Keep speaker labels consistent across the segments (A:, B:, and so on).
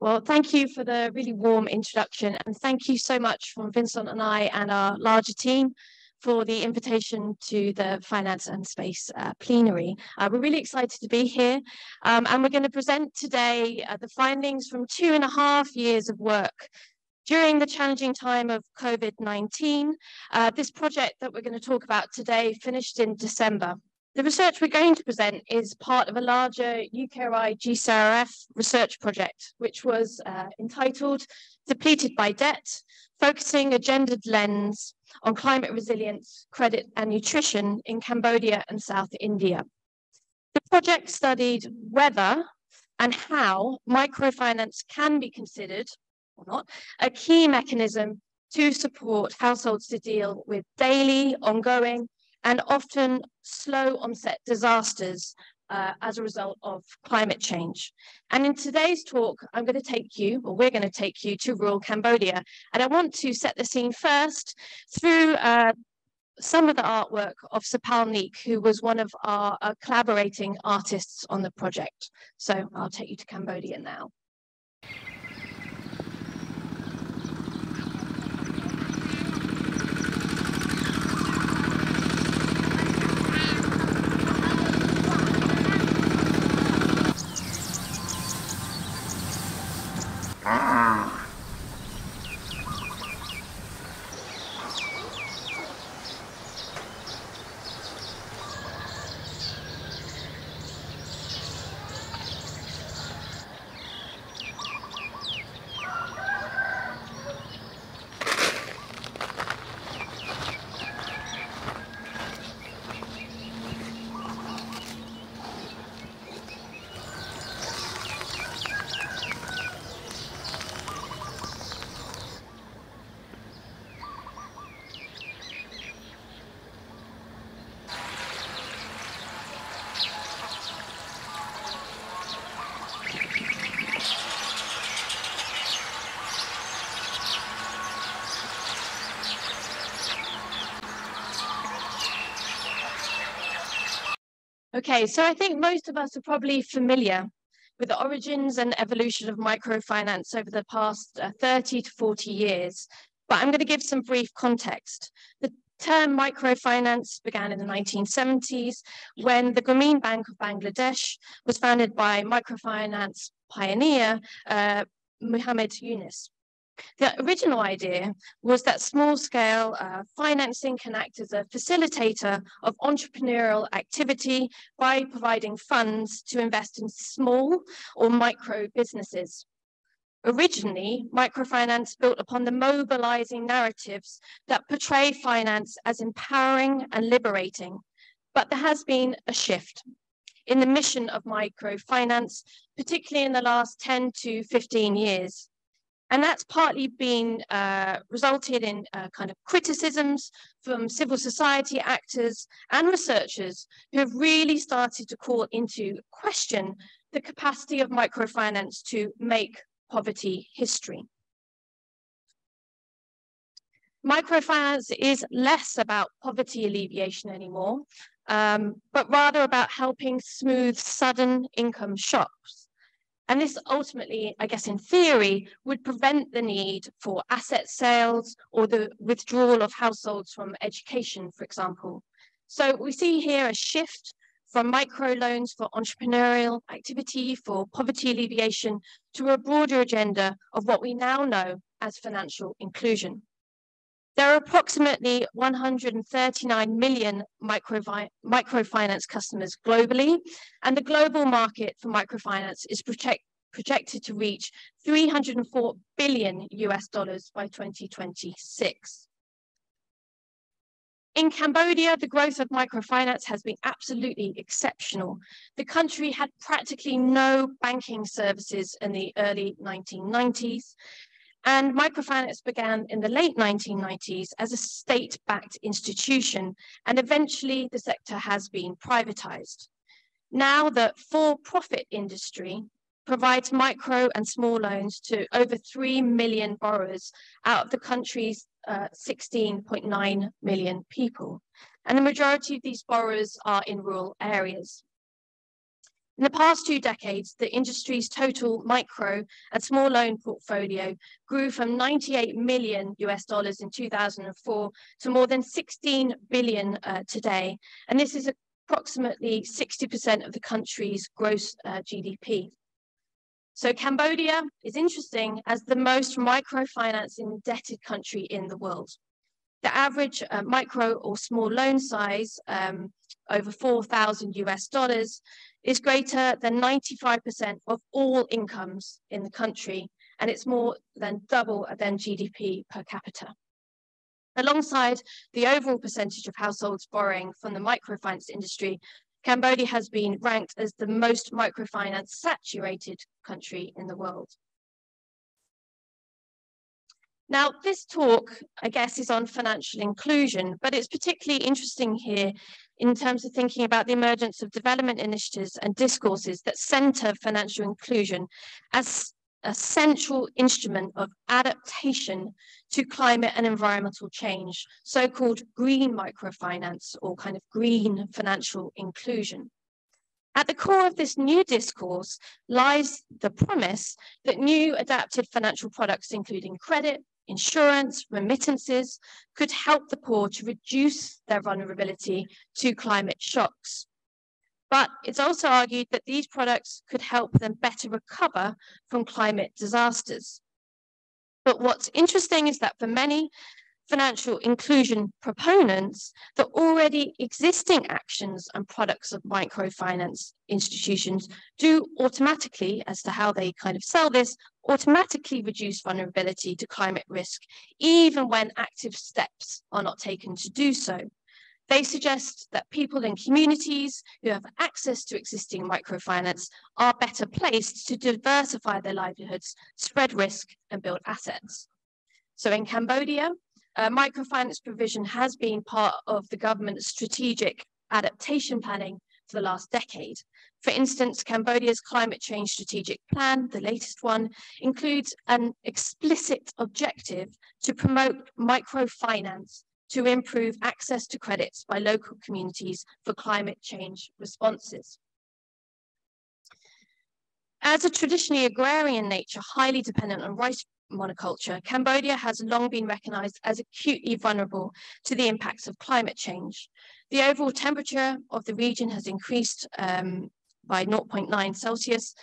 A: Well, thank you for the really warm introduction, and thank you so much from Vincent and I and our larger team for the invitation to the Finance and Space Plenary. We're really excited to be here, and we're going to present today the findings from 2.5 years of work during the challenging time of COVID-19. This project that we're going to talk about today finished in December. The research we're going to present is part of a larger UKRI GCRF research project, which was entitled Depleted by Debt, Focusing a Gendered Lens on Climate Resilience, Credit and Nutrition in Cambodia and South India. The project studied whether and how microfinance can be considered, or not, a key mechanism to support households to deal with daily, ongoing, and often slow onset disasters as a result of climate change. And in today's talk, we're going to take you to rural Cambodia. And I want to set the scene first through some of the artwork of Sapal Neek, who was one of our collaborating artists on the project. So I'll take you to Cambodia now. Okay, so I think most of us are probably familiar with the origins and evolution of microfinance over the past 30 to 40 years, but I'm going to give some brief context. The term microfinance began in the 1970s when the Grameen Bank of Bangladesh was founded by microfinance pioneer Muhammad Yunus. The original idea was that small-scale financing can act as a facilitator of entrepreneurial activity by providing funds to invest in small or micro businesses. Originally, microfinance built upon the mobilizing narratives that portray finance as empowering and liberating, but there has been a shift in the mission of microfinance, particularly in the last 10 to 15 years. And that's partly been resulted in kind of criticisms from civil society actors and researchers who have really started to call into question the capacity of microfinance to make poverty history. Microfinance is less about poverty alleviation anymore, but rather about helping smooth sudden income shocks. And this ultimately, I guess in theory, would prevent the need for asset sales or the withdrawal of households from education, for example. So we see here a shift from microloans for entrepreneurial activity, for poverty alleviation, to a broader agenda of what we now know as financial inclusion. There are approximately 139 million microfinance customers globally, and the global market for microfinance is projected to reach $304 billion by 2026. In Cambodia, the growth of microfinance has been absolutely exceptional. The country had practically no banking services in the early 1990s. And microfinance began in the late 1990s as a state-backed institution, and eventually the sector has been privatized. Now the for-profit industry provides micro and small loans to over 3 million borrowers out of the country's 16.9 million people. And the majority of these borrowers are in rural areas. In the past 2 decades, the industry's total micro and small loan portfolio grew from $98 million in 2004 to more than 16 billion today. And this is approximately 60% of the country's gross GDP. So Cambodia is interesting as the most microfinance indebted country in the world. The average micro or small loan size, over $4,000, is greater than 95% of all incomes in the country, and it's more than double than GDP per capita. Alongside the overall percentage of households borrowing from the microfinance industry, Cambodia has been ranked as the most microfinance saturated country in the world. Now, this talk, I guess, is on financial inclusion, but it's particularly interesting here in terms of thinking about the emergence of development initiatives and discourses that center financial inclusion as a central instrument of adaptation to climate and environmental change, so-called green microfinance or kind of green financial inclusion. At the core of this new discourse lies the promise that new adapted financial products, including credit, insurance, remittances, could help the poor to reduce their vulnerability to climate shocks. But it's also argued that these products could help them better recover from climate disasters. But what's interesting is that for many financial inclusion proponents, the already existing actions and products of microfinance institutions do automatically, as to how they kind of sell this, automatically reduce vulnerability to climate risk, even when active steps are not taken to do so. They suggest that people in communities who have access to existing microfinance are better placed to diversify their livelihoods, spread risk, and build assets. So in Cambodia, microfinance provision has been part of the government's strategic adaptation planning for the last decade. For instance, Cambodia's climate change strategic plan, the latest one, includes an explicit objective to promote microfinance to improve access to credits by local communities for climate change responses. As a traditionally agrarian nature, highly dependent on rice monoculture, Cambodia has long been recognized as acutely vulnerable to the impacts of climate change. The overall temperature of the region has increased by 0.9 Celsius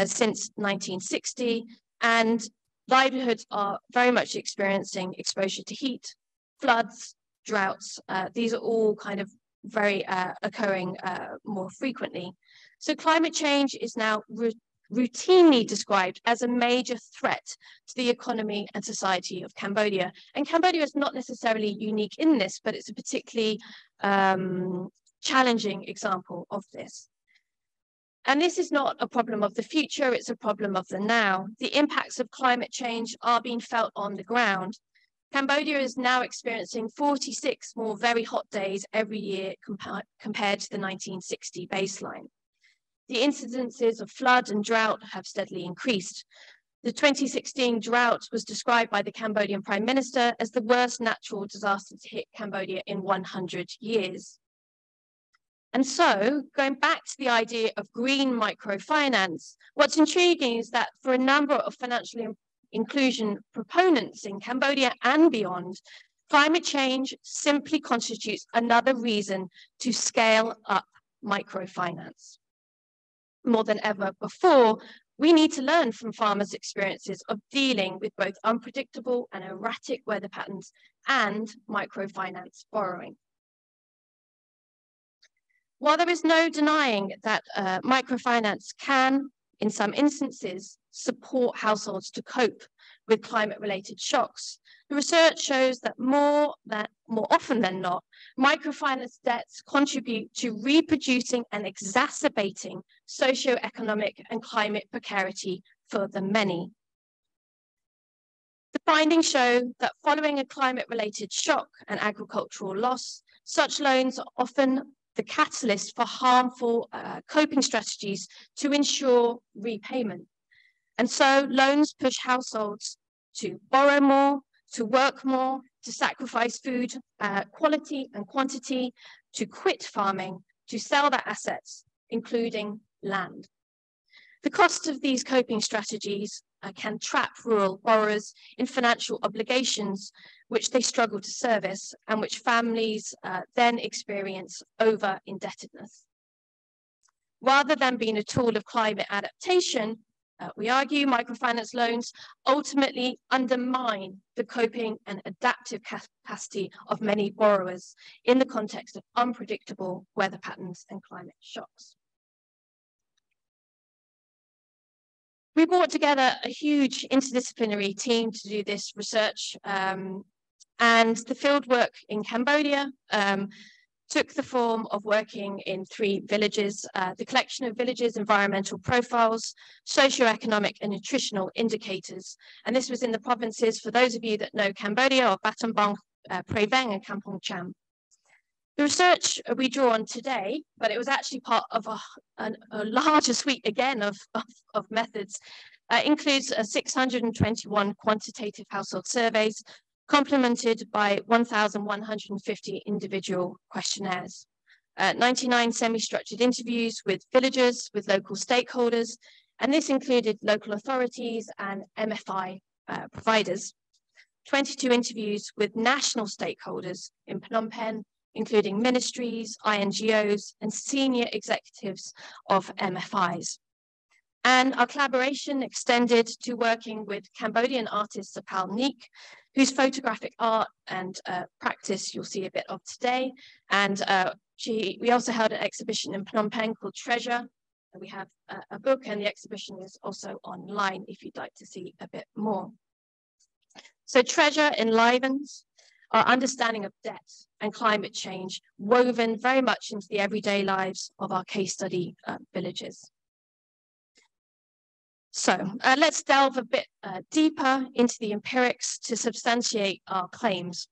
A: since 1960, and livelihoods are very much experiencing exposure to heat, floods, droughts. These are all kind of very occurring more frequently. So climate change is now routinely described as a major threat to the economy and society of Cambodia. And Cambodia is not necessarily unique in this, but it's a particularly challenging example of this. And this is not a problem of the future, it's a problem of the now. The impacts of climate change are being felt on the ground. Cambodia is now experiencing 46 more very hot days every year compared to the 1960 baseline. The incidences of flood and drought have steadily increased. The 2016 drought was described by the Cambodian Prime Minister as the worst natural disaster to hit Cambodia in 100 years. And so, going back to the idea of green microfinance, what's intriguing is that for a number of financial inclusion proponents in Cambodia and beyond, climate change simply constitutes another reason to scale up microfinance. More than ever before, we need to learn from farmers' experiences of dealing with both unpredictable and erratic weather patterns and microfinance borrowing. While there is no denying that microfinance can, in some instances, support households to cope with climate-related shocks, the research shows that more often than not, microfinance debts contribute to reproducing and exacerbating socio-economic and climate precarity for the many. The findings show that following a climate-related shock and agricultural loss, such loans are often the catalyst for harmful coping strategies to ensure repayment. And so loans push households to borrow more, to work more, to sacrifice food quality and quantity, to quit farming, to sell their assets, including land. The cost of these coping strategies can trap rural borrowers in financial obligations which they struggle to service and which families then experience over-indebtedness. Rather than being a tool of climate adaptation, we argue microfinance loans ultimately undermine the coping and adaptive capacity of many borrowers in the context of unpredictable weather patterns and climate shocks. We brought together a huge interdisciplinary team to do this research, and the fieldwork in Cambodia took the form of working in 3 villages, the collection of villages' environmental profiles, socio-economic and nutritional indicators. And this was in the provinces, for those of you that know Cambodia, of Battambang, Prey Veng and Kampong Cham. The research we draw on today, but it was actually part of a larger suite again of methods, includes 621 quantitative household surveys, complemented by 1,150 individual questionnaires, 99 semi-structured interviews with villagers, with local stakeholders, and this included local authorities and MFI providers, 22 interviews with national stakeholders in Phnom Penh, including ministries, INGOs, and senior executives of MFIs. And our collaboration extended to working with Cambodian artist Sapal Neek, whose photographic art and practice you'll see a bit of today. And we also held an exhibition in Phnom Penh called Treasure. And we have a book, and the exhibition is also online if you'd like to see a bit more. So Treasure enlivens our understanding of debt and climate change, woven very much into the everyday lives of our case study villages. So let's delve a bit deeper into the empirics to substantiate our claims.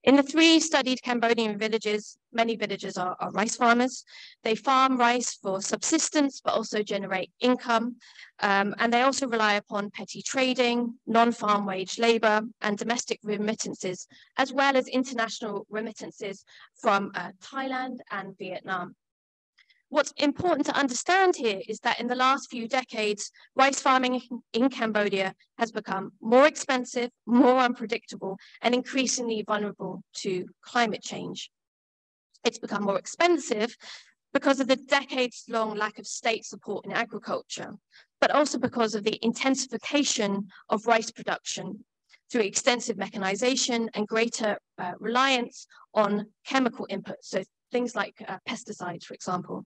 A: In the 3 studied Cambodian villages, many villagers are rice farmers. They farm rice for subsistence, but also generate income. And they also rely upon petty trading, non-farm wage labor, and domestic remittances, as well as international remittances from Thailand and Vietnam. What's important to understand here is that in the last few decades, rice farming in Cambodia has become more expensive, more unpredictable, and increasingly vulnerable to climate change. It's become more expensive because of the decades-long lack of state support in agriculture, but also because of the intensification of rice production through extensive mechanization and greater reliance on chemical inputs, so things like pesticides, for example.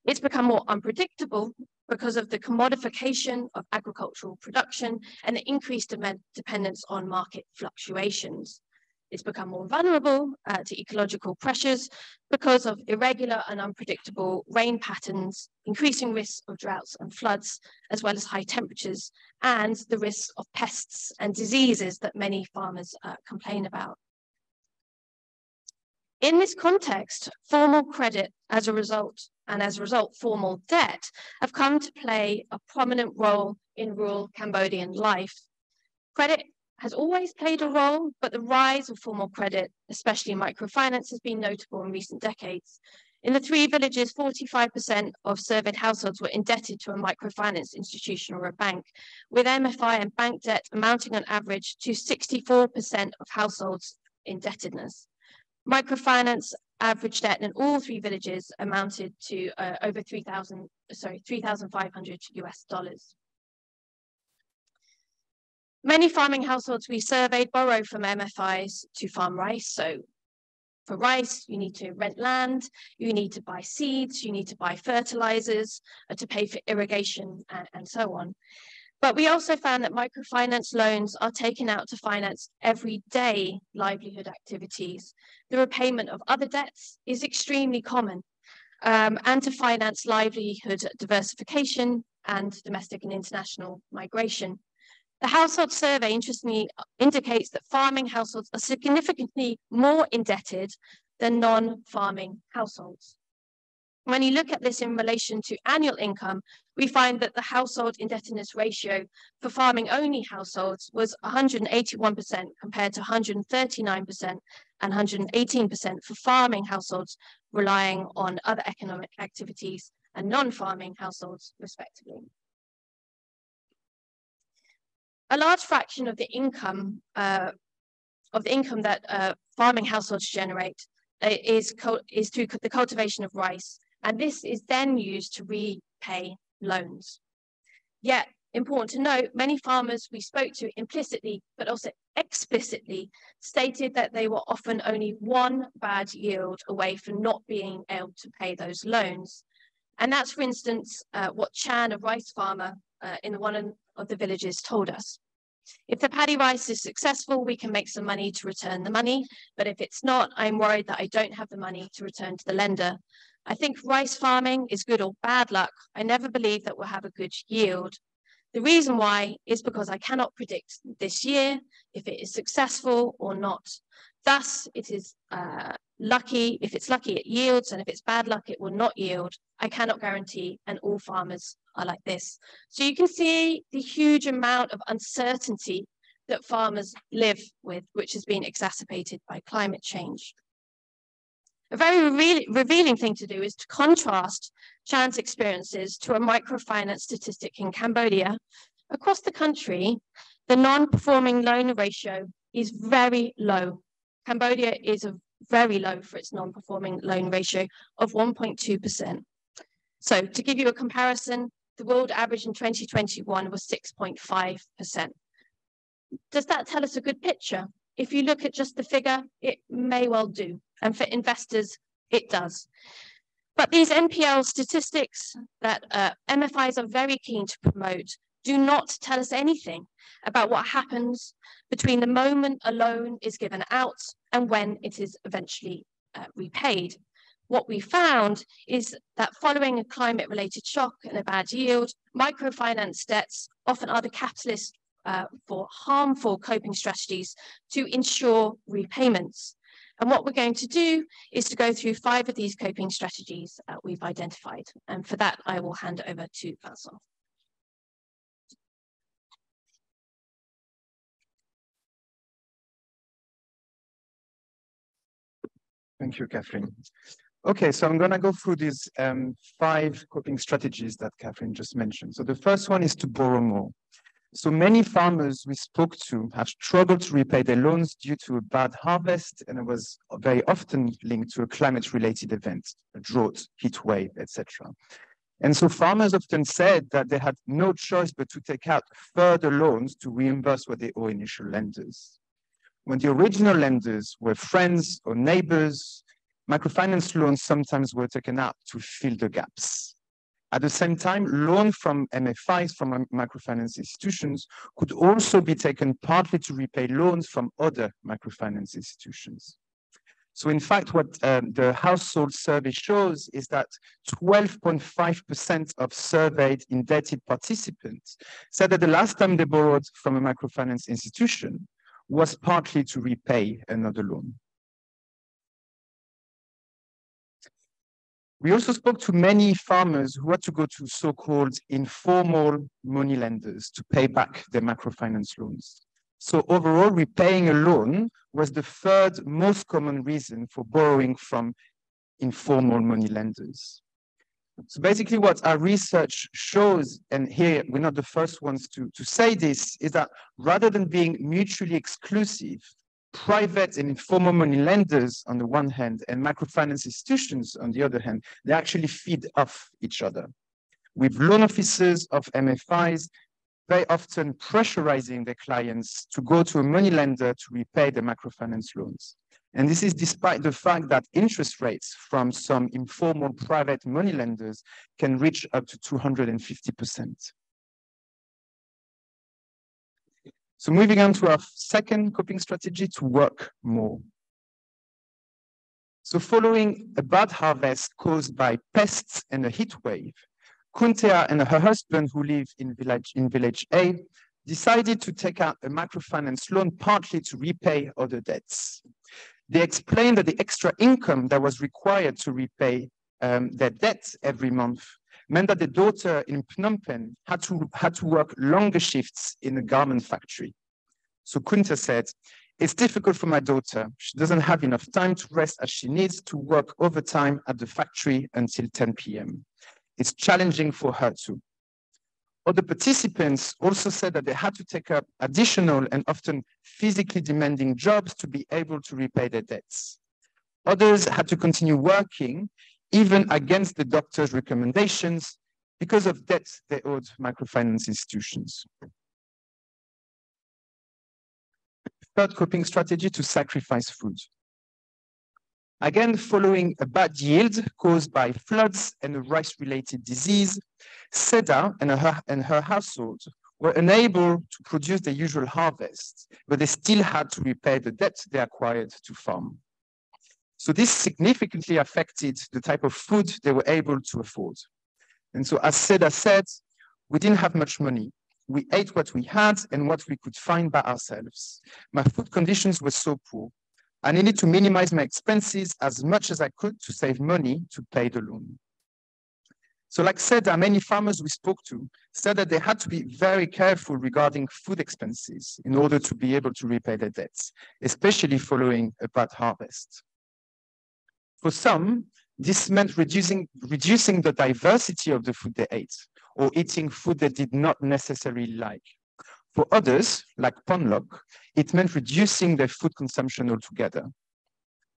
A: It's become more unpredictable because of the commodification of agricultural production and the increased dependence on market fluctuations. It's become more vulnerable to ecological pressures because of irregular and unpredictable rain patterns, increasing risks of droughts and floods, as well as high temperatures, and the risks of pests and diseases that many farmers complain about. In this context, formal credit as a result, formal debt, have come to play a prominent role in rural Cambodian life. Credit has always played a role, but the rise of formal credit, especially microfinance, has been notable in recent decades. In the 3 villages, 45% of surveyed households were indebted to a microfinance institution or a bank, with MFI and bank debt amounting on average to 64% of households' indebtedness. Microfinance average debt in all 3 villages amounted to over $3,500 US dollars. Many farming households we surveyed borrow from MFIs to farm rice. So for rice, you need to rent land, you need to buy seeds, you need to buy fertilizers to pay for irrigation and so on. But we also found that microfinance loans are taken out to finance everyday livelihood activities. The repayment of other debts is extremely common, and to finance livelihood diversification and domestic and international migration. The household survey, interestingly, indicates that farming households are significantly more indebted than non-farming households. When you look at this in relation to annual income, we find that the household indebtedness ratio for farming-only households was 181% compared to 139% and 118% for farming households relying on other economic activities and non-farming households, respectively. A large fraction of the income that farming households generate is through the cultivation of rice, and this is then used to repay loans. Yet, important to note, many farmers we spoke to implicitly, but also explicitly, stated that they were often only one bad yield away from not being able to pay those loans. And that's, for instance, what Chan, a rice farmer in one of the villages, told us. If the paddy rice is successful, we can make some money to return the money. But if it's not, I'm worried that I don't have the money to return to the lender. I think rice farming is good or bad luck. I never believe that we'll have a good yield. The reason why is because I cannot predict this year if it is successful or not. Thus, it is lucky. If it's lucky, it yields, and if it's bad luck, it will not yield. I cannot guarantee, and all farmers are like this. So you can see the huge amount of uncertainty that farmers live with, which has been exacerbated by climate change. A very revealing thing to do is to contrast Chan's experiences to a microfinance statistic in Cambodia. Across the country, the non-performing loan ratio is very low. Cambodia is very low for its non-performing loan ratio of 1.2%. So to give you a comparison, the world average in 2021 was 6.5%. Does that tell us a good picture? If you look at just the figure, it may well do. And for investors, it does. But these NPL statistics that MFIs are very keen to promote do not tell us anything about what happens between the moment a loan is given out and when it is eventually repaid. What we found is that following a climate-related shock and a bad yield, microfinance debts often are the catalyst for harmful coping strategies to ensure repayments. And what we're going to do is to go through 5 of these coping strategies we've identified. And for that, I will hand over to Vincent.
B: Thank you, Katherine. Okay, so I'm going to go through these 5 coping strategies that Katherine just mentioned. So the first one is to borrow more. So many farmers we spoke to have struggled to repay their loans due to a bad harvest, and it was very often linked to a climate-related event, a drought, heat wave, etc. And so farmers often said that they had no choice but to take out further loans to reimburse what they owe initial lenders. When the original lenders were friends or neighbors, microfinance loans sometimes were taken out to fill the gaps. At the same time, loans from MFIs, from microfinance institutions, could also be taken partly to repay loans from other microfinance institutions. So in fact, what the household survey shows is that 12.5% of surveyed indebted participants said that the last time they borrowed from a microfinance institution was partly to repay another loan. We also spoke to many farmers who had to go to so-called informal money lenders to pay back their microfinance loans. So overall, repaying a loan was the 3rd most common reason for borrowing from informal money lenders. So basically what our research shows, and here we're not the first ones to say this, is that rather than being mutually exclusive, private and informal money lenders on the one hand and microfinance institutions on the other hand, they actually feed off each other, with loan officers of MFIs very often pressurizing their clients to go to a money lender to repay the microfinance loans. And this is despite the fact that interest rates from some informal private money lenders can reach up to 250%. So moving on to our second coping strategy, to work more. So following a bad harvest caused by pests and a heat wave, Kuntea and her husband, who live in village A, decided to take out a microfinance loan partly to repay other debts. They explained that the extra income that was required to repay their debt every month meant that the daughter in Phnom Penh had to work longer shifts in a garment factory. So Kunta said, "It's difficult for my daughter. She doesn't have enough time to rest as she needs to work overtime at the factory until 10 p.m. It's challenging for her too." Other participants also said that they had to take up additional and often physically demanding jobs to be able to repay their debts. Others had to continue working even against the doctor's recommendations because of debts they owed microfinance institutions. Third coping strategy, to sacrifice food. Again, following a bad yield caused by floods and a rice-related disease, Seda and her household were unable to produce their usual harvest, but they still had to repay the debt they acquired to farm. So this significantly affected the type of food they were able to afford. And so as Seda said, we didn't have much money. We ate what we had and what we could find by ourselves. My food conditions were so poor. I needed to minimize my expenses as much as I could to save money to pay the loan. So like Seda, many farmers we spoke to said that they had to be very careful regarding food expenses in order to be able to repay their debts, especially following a bad harvest. For some, this meant reducing the diversity of the food they ate, or eating food they did not necessarily like. For others, like Ponlok, it meant reducing their food consumption altogether.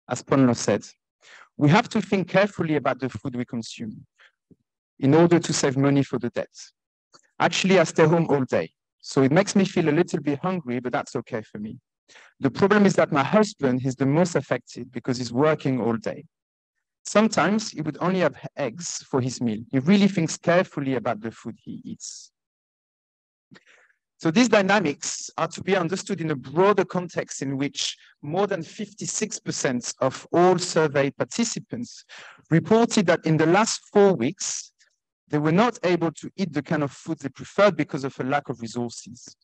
B: As Ponlok said, we have to think carefully about the food we consume in order to save money for the debt. Actually, I stay home all day, so it makes me feel a little bit hungry, but that's okay for me. The problem is that my husband is the most affected because he's working all day. Sometimes he would only have eggs for his meal. He really thinks carefully about the food he eats. So these dynamics are to be understood in a broader context in which more than 56% of all surveyed participants reported that in the last 4 weeks, they were not able to eat the kind of food they preferred because of a lack of resources.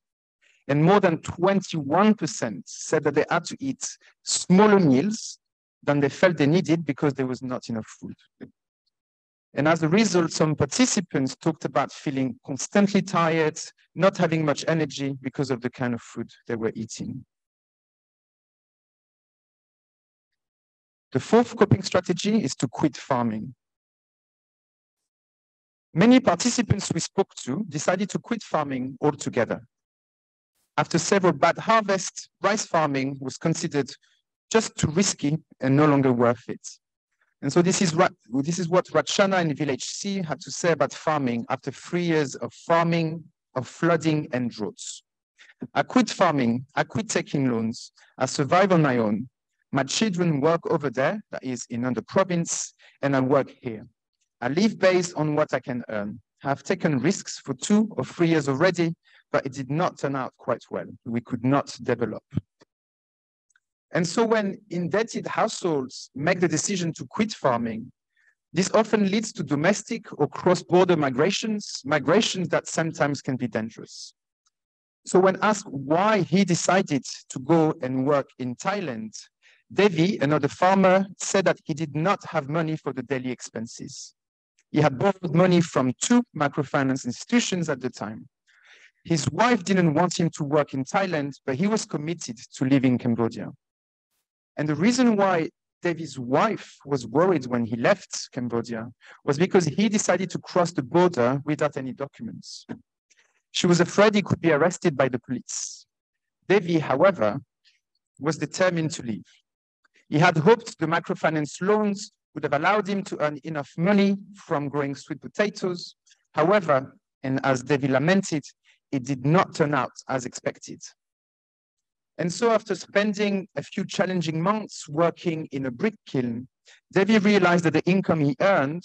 B: And more than 21% said that they had to eat smaller meals than they felt they needed because there was not enough food. And as a result, some participants talked about feeling constantly tired, not having much energy because of the kind of food they were eating. The fourth coping strategy is to quit farming. Many participants we spoke to decided to quit farming altogether. After several bad harvests, rice farming was considered just too risky and no longer worth it. And so this is what Rachana and Village C had to say about farming after 3 years of farming, of flooding and droughts. I quit farming, I quit taking loans, I survive on my own. My children work over there, that is in another province, and I work here. I live based on what I can earn. I have taken risks for 2 or 3 years already, but it did not turn out quite well. We could not develop. And so when indebted households make the decision to quit farming, this often leads to domestic or cross-border migrations that sometimes can be dangerous. So when asked why he decided to go and work in Thailand, Devi, another farmer, said that he did not have money for the daily expenses. He had borrowed money from 2 microfinance institutions at the time. His wife didn't want him to work in Thailand, but he was committed to live in Cambodia. And the reason why Devi's wife was worried when he left Cambodia was because he decided to cross the border without any documents. She was afraid he could be arrested by the police. Devi, however, was determined to leave. He had hoped the microfinance loans would have allowed him to earn enough money from growing sweet potatoes. However, and as Devi lamented, it did not turn out as expected. And so after spending a few challenging months working in a brick kiln, Devi realized that the income he earned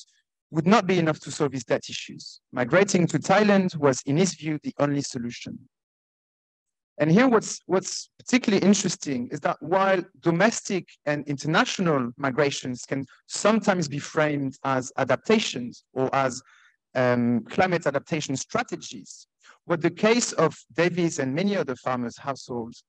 B: would not be enough to solve his debt issues. Migrating to Thailand was, in his view, the only solution. And here what's particularly interesting is that while domestic and international migrations can sometimes be framed as adaptations or as climate adaptation strategies, what the case of Davies and many other farmers' households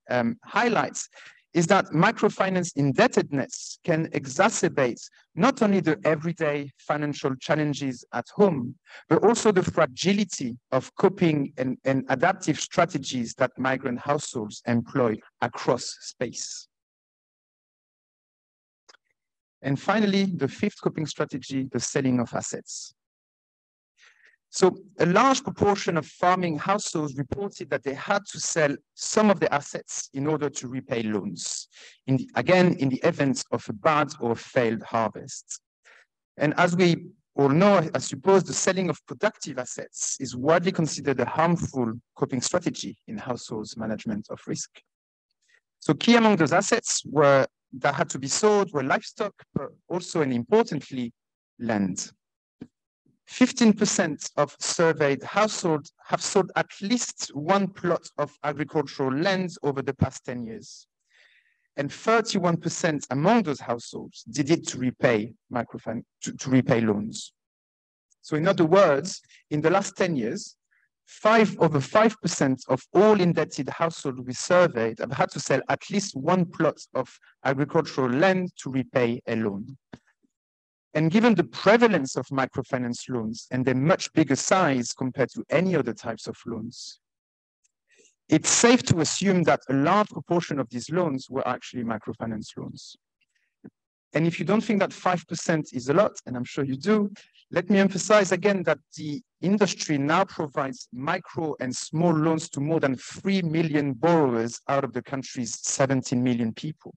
B: highlights is that microfinance indebtedness can exacerbate not only the everyday financial challenges at home, but also the fragility of coping and adaptive strategies that migrant households employ across space. And finally, the fifth coping strategy, the selling of assets. So a large proportion of farming households reported that they had to sell some of their assets in order to repay loans, again, in the event of a bad or failed harvest. And as we all know, I suppose the selling of productive assets is widely considered a harmful coping strategy in households' management of risk. So key among those assets that had to be sold were livestock, but also, and importantly, land. 15% of surveyed households have sold at least one plot of agricultural land over the past 10 years. And 31% among those households did it to repay repay loans. So in other words, in the last 10 years, over 5% of all indebted households we surveyed have had to sell at least one plot of agricultural land to repay a loan. And given the prevalence of microfinance loans and their much bigger size compared to any other types of loans, it's safe to assume that a large proportion of these loans were actually microfinance loans. And if you don't think that 5% is a lot, and I'm sure you do, let me emphasize again that the industry now provides micro and small loans to more than 3 million borrowers out of the country's 17 million people.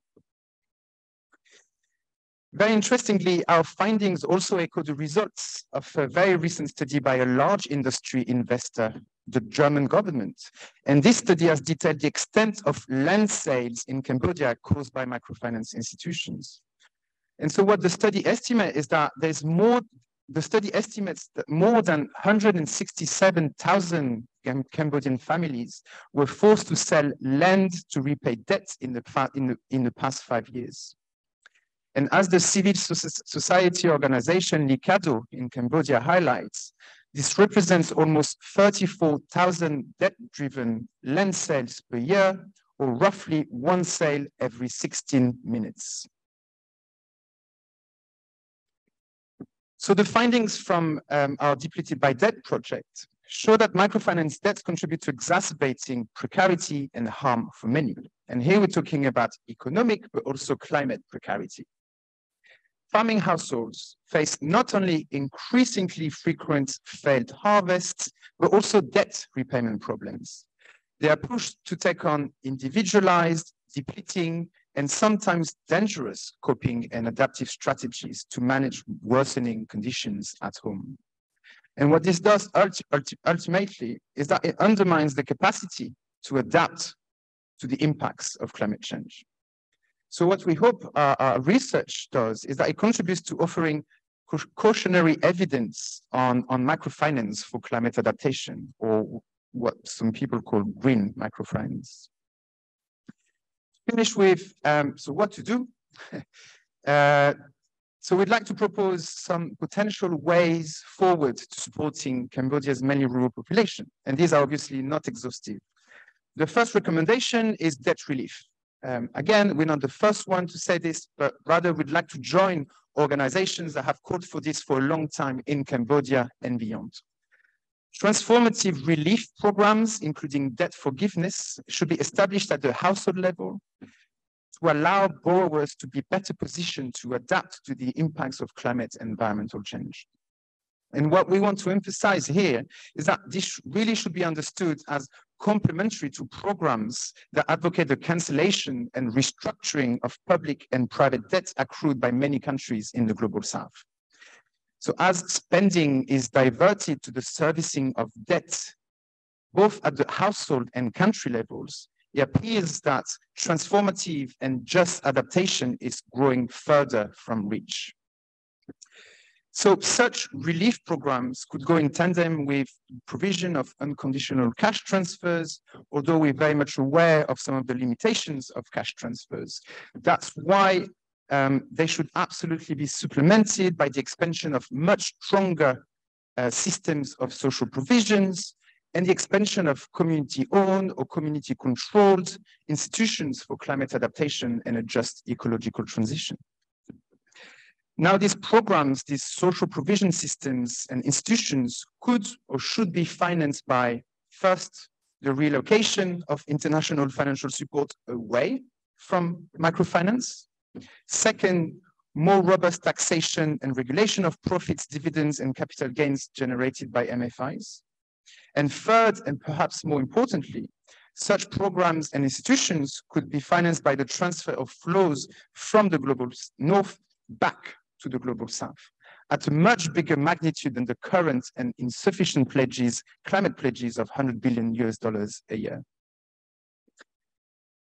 B: Very interestingly, our findings also echo the results of a very recent study by a large industry investor, the German government. And this study has detailed the extent of land sales in Cambodia caused by microfinance institutions. And so what the study estimates is that the study estimates that more than 167,000 Cambodian families were forced to sell land to repay debt in the past 5 years. And as the civil society organization Likado in Cambodia highlights, this represents almost 34,000 debt-driven land sales per year, or roughly one sale every 16 minutes. So the findings from our Depleted by Debt project show that microfinance debts contribute to exacerbating precarity and harm for many. And here we're talking about economic, but also climate precarity. Farming households face not only increasingly frequent failed harvests, but also debt repayment problems. They are pushed to take on individualized, depleting, and sometimes dangerous coping and adaptive strategies to manage worsening conditions at home. And what this does ultimately is that it undermines the capacity to adapt to the impacts of climate change. So what we hope our research does is that it contributes to offering cautionary evidence on microfinance for climate adaptation, or what some people call green microfinance. Finish with, so what to do? So we'd like to propose some potential ways forward to supporting Cambodia's mainly rural population. And these are obviously not exhaustive. The first recommendation is debt relief. Again, we're not the first one to say this, but rather we'd like to join organizations that have called for this for a long time in Cambodia and beyond. Transformative relief programs, including debt forgiveness, should be established at the household level to allow borrowers to be better positioned to adapt to the impacts of climate and environmental change. And what we want to emphasize here is that this really should be understood as complementary to programs that advocate the cancellation and restructuring of public and private debt accrued by many countries in the global south. So as spending is diverted to the servicing of debt, both at the household and country levels, it appears that transformative and just adaptation is growing further from reach. So such relief programs could go in tandem with provision of unconditional cash transfers, although we're very much aware of some of the limitations of cash transfers. That's why they should absolutely be supplemented by the expansion of much stronger systems of social provisions, and the expansion of community-owned or community-controlled institutions for climate adaptation and a just ecological transition. Now, these programs, these social provision systems and institutions could or should be financed by, first, the relocation of international financial support away from microfinance. Second, more robust taxation and regulation of profits, dividends, and capital gains generated by MFIs. And third, and perhaps more importantly, such programs and institutions could be financed by the transfer of flows from the global north back to the global south at a much bigger magnitude than the current and insufficient pledges, climate pledges of $100 billion a year.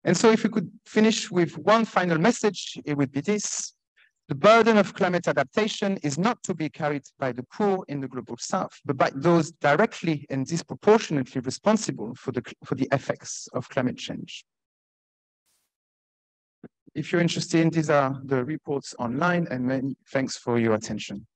B: And so if we could finish with one final message, it would be this: the burden of climate adaptation is not to be carried by the poor in the global south, but by those directly and disproportionately responsible for the effects of climate change. If you're interested, these are the reports online, and many thanks for your attention.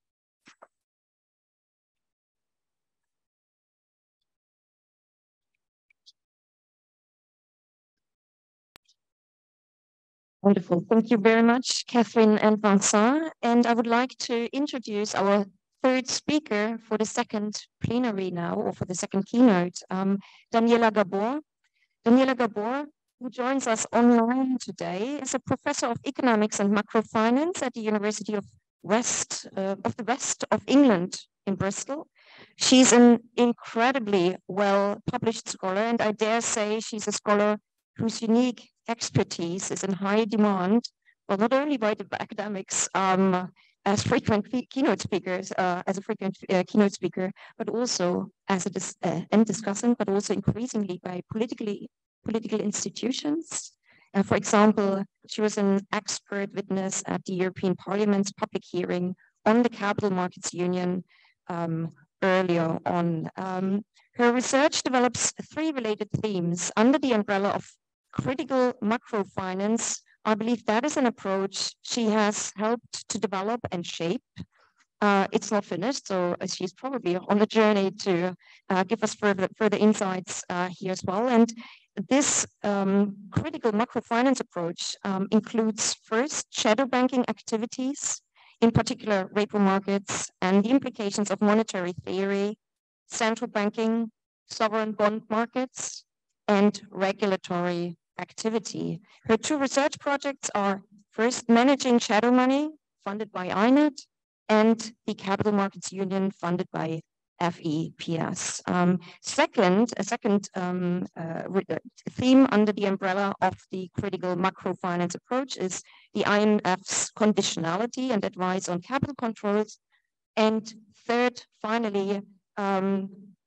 A: Wonderful. Thank you very much, Katherine and Vincent. And I would like to introduce our third speaker for the second plenary now, or for the second keynote, Daniela Gabor. Daniela Gabor, who joins us online today, is a professor of economics and macrofinance at the University of the West of England in Bristol. She's an incredibly well-published scholar, and I dare say she's a scholar whose unique expertise is in high demand, well, not only by the academics as frequent keynote speakers, keynote speaker, but also as a end discussant, but also increasingly by political institutions. For example, she was an expert witness at the European Parliament's public hearing on the Capital Markets Union earlier on. Her research develops three related themes under the umbrella of critical macrofinance. I believe that is an approach she has helped to develop and shape. It's not finished, so she's probably on a journey to give us further insights here as well. And this critical macrofinance approach includes first shadow banking activities, in particular repo markets, and the implications of monetary theory, central banking, sovereign bond markets, and regulatory activity. Her two research projects are first managing shadow money funded by INET and the Capital Markets Union funded by FEPS. A second theme under the umbrella of the critical macrofinance approach is the IMF's conditionality and advice on capital controls. And third, finally,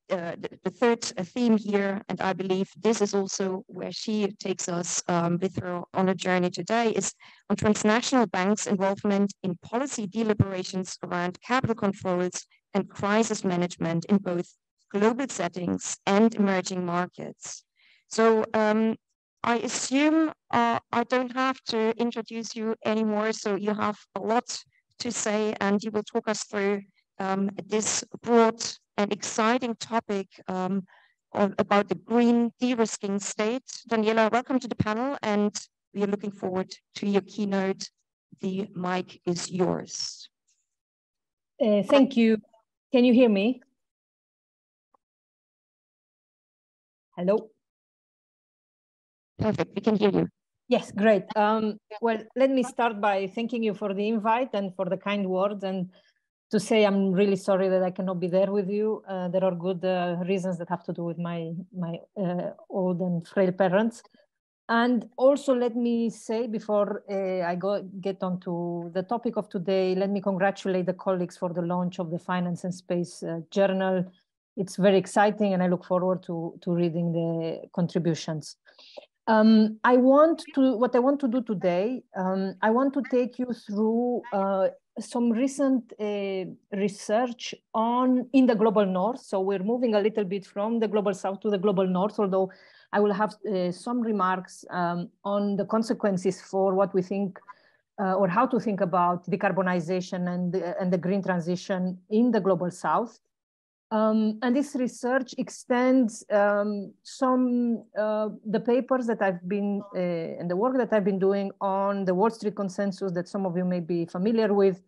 A: the third theme here, and I believe this is also where she takes us with her on a journey today, is on transnational banks' involvement in policy deliberations around capital controls and crisis management in both global settings and emerging markets. So I assume I don't have to introduce you anymore, so you have a lot to say, and you will talk us through this broad and exciting topic about the green de-risking state. Daniela, welcome to the panel, and we are looking forward to your keynote. The mic is yours.
C: Thank you. Can you hear me? Hello?
A: Perfect, we can hear you.
C: Yes, great. Well, let me start by thanking you for the invite and for the kind words, and to say I'm really sorry that I cannot be there with you. There are good reasons that have to do with my old and frail parents. And also let me say, before I get on to the topic of today, let me congratulate the colleagues for the launch of the Finance and Space Journal. It's very exciting, and I look forward to reading the contributions. What I want to do today, I want to take you through some recent research in the global north. So we're moving a little bit from the global south to the global north, although I will have some remarks on the consequences for what we think or how to think about decarbonization and the green transition in the global south. And this research extends the papers that I've been, and the work that I've been doing on the Wall Street Consensus that some of you may be familiar with,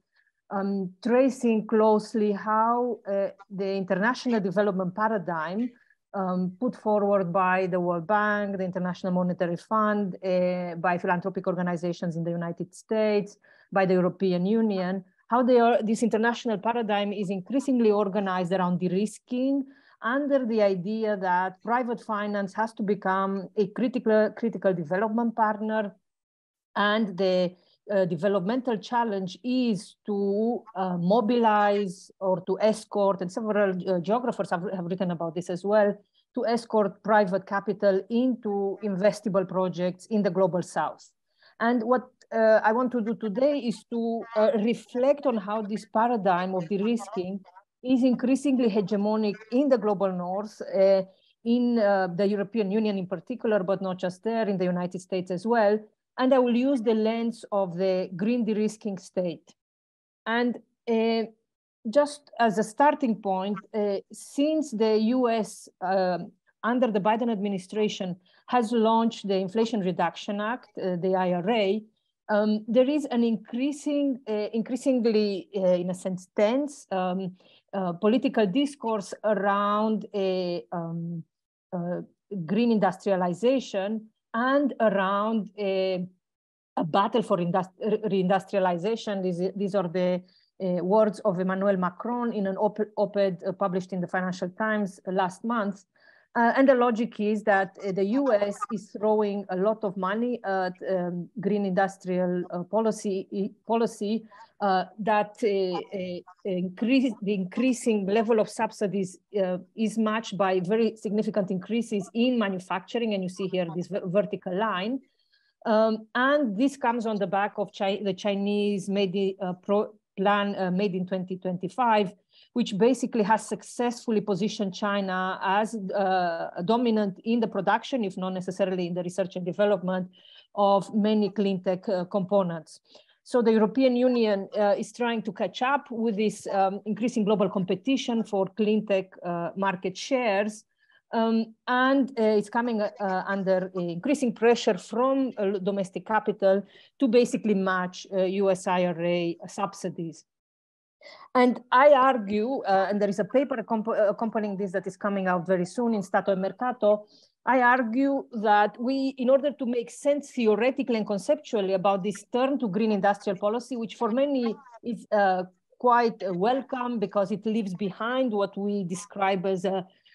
C: tracing closely how the international development paradigm put forward by the World Bank, the International Monetary Fund, by philanthropic organizations in the United States, by the European Union, how this international paradigm is increasingly organized around de-risking under the idea that private finance has to become a critical development partner, and the developmental challenge is to mobilize or to escort, and several geographers have written about this as well, to escort private capital into investable projects in the global south. And what I want to do today is to reflect on how this paradigm of de-risking is increasingly hegemonic in the global north, in the European Union in particular, but not just there, in the United States as well. And I will use the lens of the green de-risking state. And just as a starting point, since the US, under the Biden administration, has launched the Inflation Reduction Act, the IRA, there is an increasingly, in a sense, tense political discourse around green industrialization and around a battle for reindustrialization. These are the words of Emmanuel Macron in an op-ed published in the Financial Times last month. And the logic is that the US is throwing a lot of money at green industrial policy that the increasing level of subsidies is matched by very significant increases in manufacturing. And you see here this vertical line. And this comes on the back of the Chinese plan made in 2025, which basically has successfully positioned China as dominant in the production, if not necessarily in the research and development, of many clean tech components. So the European Union is trying to catch up with this increasing global competition for clean tech market shares. And it's coming under increasing pressure from domestic capital to basically match US IRA subsidies. And I argue, and there is a paper accompanying this that is coming out very soon in Stato e Mercato, I argue that in order to make sense theoretically and conceptually about this turn to green industrial policy, which for many is quite welcome because it leaves behind what we describe as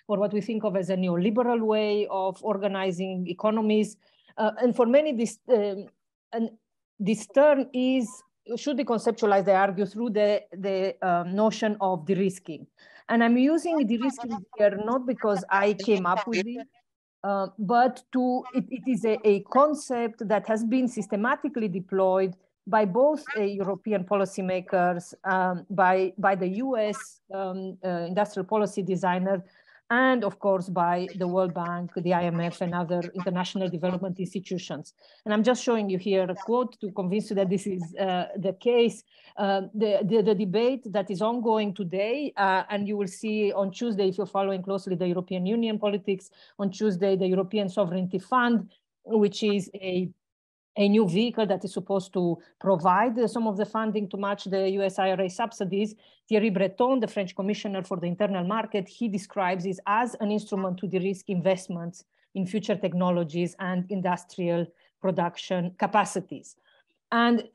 C: or what we think of as a neoliberal way of organizing economies. And for many, this turn should be conceptualized, I argue, through the notion of de-risking. And I'm using de-risking here not because I came up with it, but it is a concept that has been systematically deployed by both European policymakers, by the US industrial policy designer, and of course by the World Bank, the IMF, and other international development institutions. And I'm just showing you here a quote to convince you that this is the case. The debate that is ongoing today, and you will see on Tuesday, if you're following closely the European Union politics, on Tuesday, the European Sovereignty Fund, which is a new vehicle that is supposed to provide some of the funding to match the US IRA subsidies. Thierry Breton, the French Commissioner for the Internal Market, he describes this as an instrument to de-risk investments in future technologies and industrial production capacities. And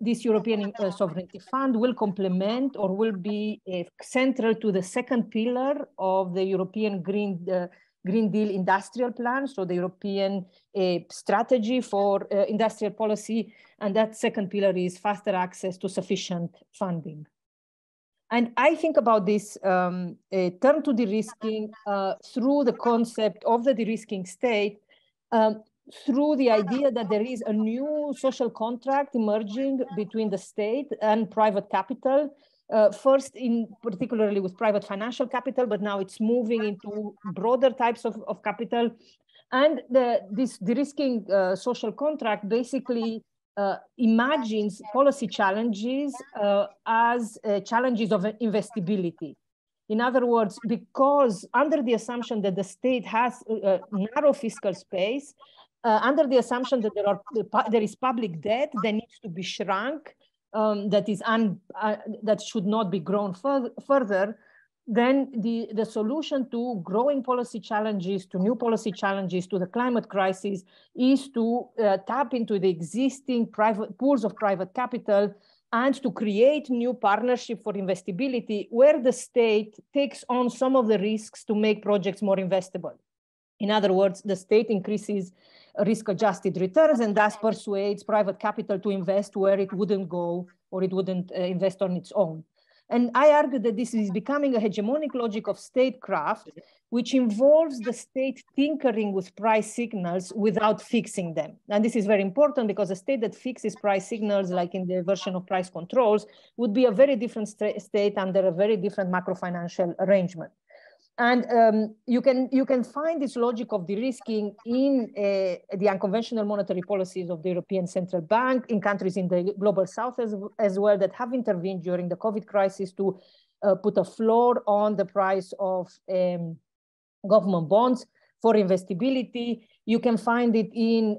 C: this European Sovereignty Fund will complement or will be central to the second pillar of the European Green Deal industrial plan, so the European strategy for industrial policy, and that second pillar is faster access to sufficient funding. And I think about this turn to de-risking through the concept of the de-risking state, through the idea that there is a new social contract emerging between the state and private capital, first particularly with private financial capital, but now it's moving into broader types of capital. And this de-risking social contract basically imagines policy challenges as challenges of investibility. In other words, because under the assumption that the state has narrow fiscal space, under the assumption that there is public debt that needs to be shrunk, that should not be grown further, then the solution to growing policy challenges, to new policy challenges, to the climate crisis is to tap into the existing private pools of private capital and to create new partnership for investability where the state takes on some of the risks to make projects more investable. In other words, the state increases risk-adjusted returns and thus persuades private capital to invest where it wouldn't go or it wouldn't invest on its own. And I argue that this is becoming a hegemonic logic of statecraft, which involves the state tinkering with price signals without fixing them. And this is very important because a state that fixes price signals, like in the version of price controls, would be a very different state under a very different macro-financial arrangement. And you can find this logic of de-risking in the unconventional monetary policies of the European Central Bank in countries in the global south as well that have intervened during the COVID crisis to put a floor on the price of government bonds for investability. You can find it in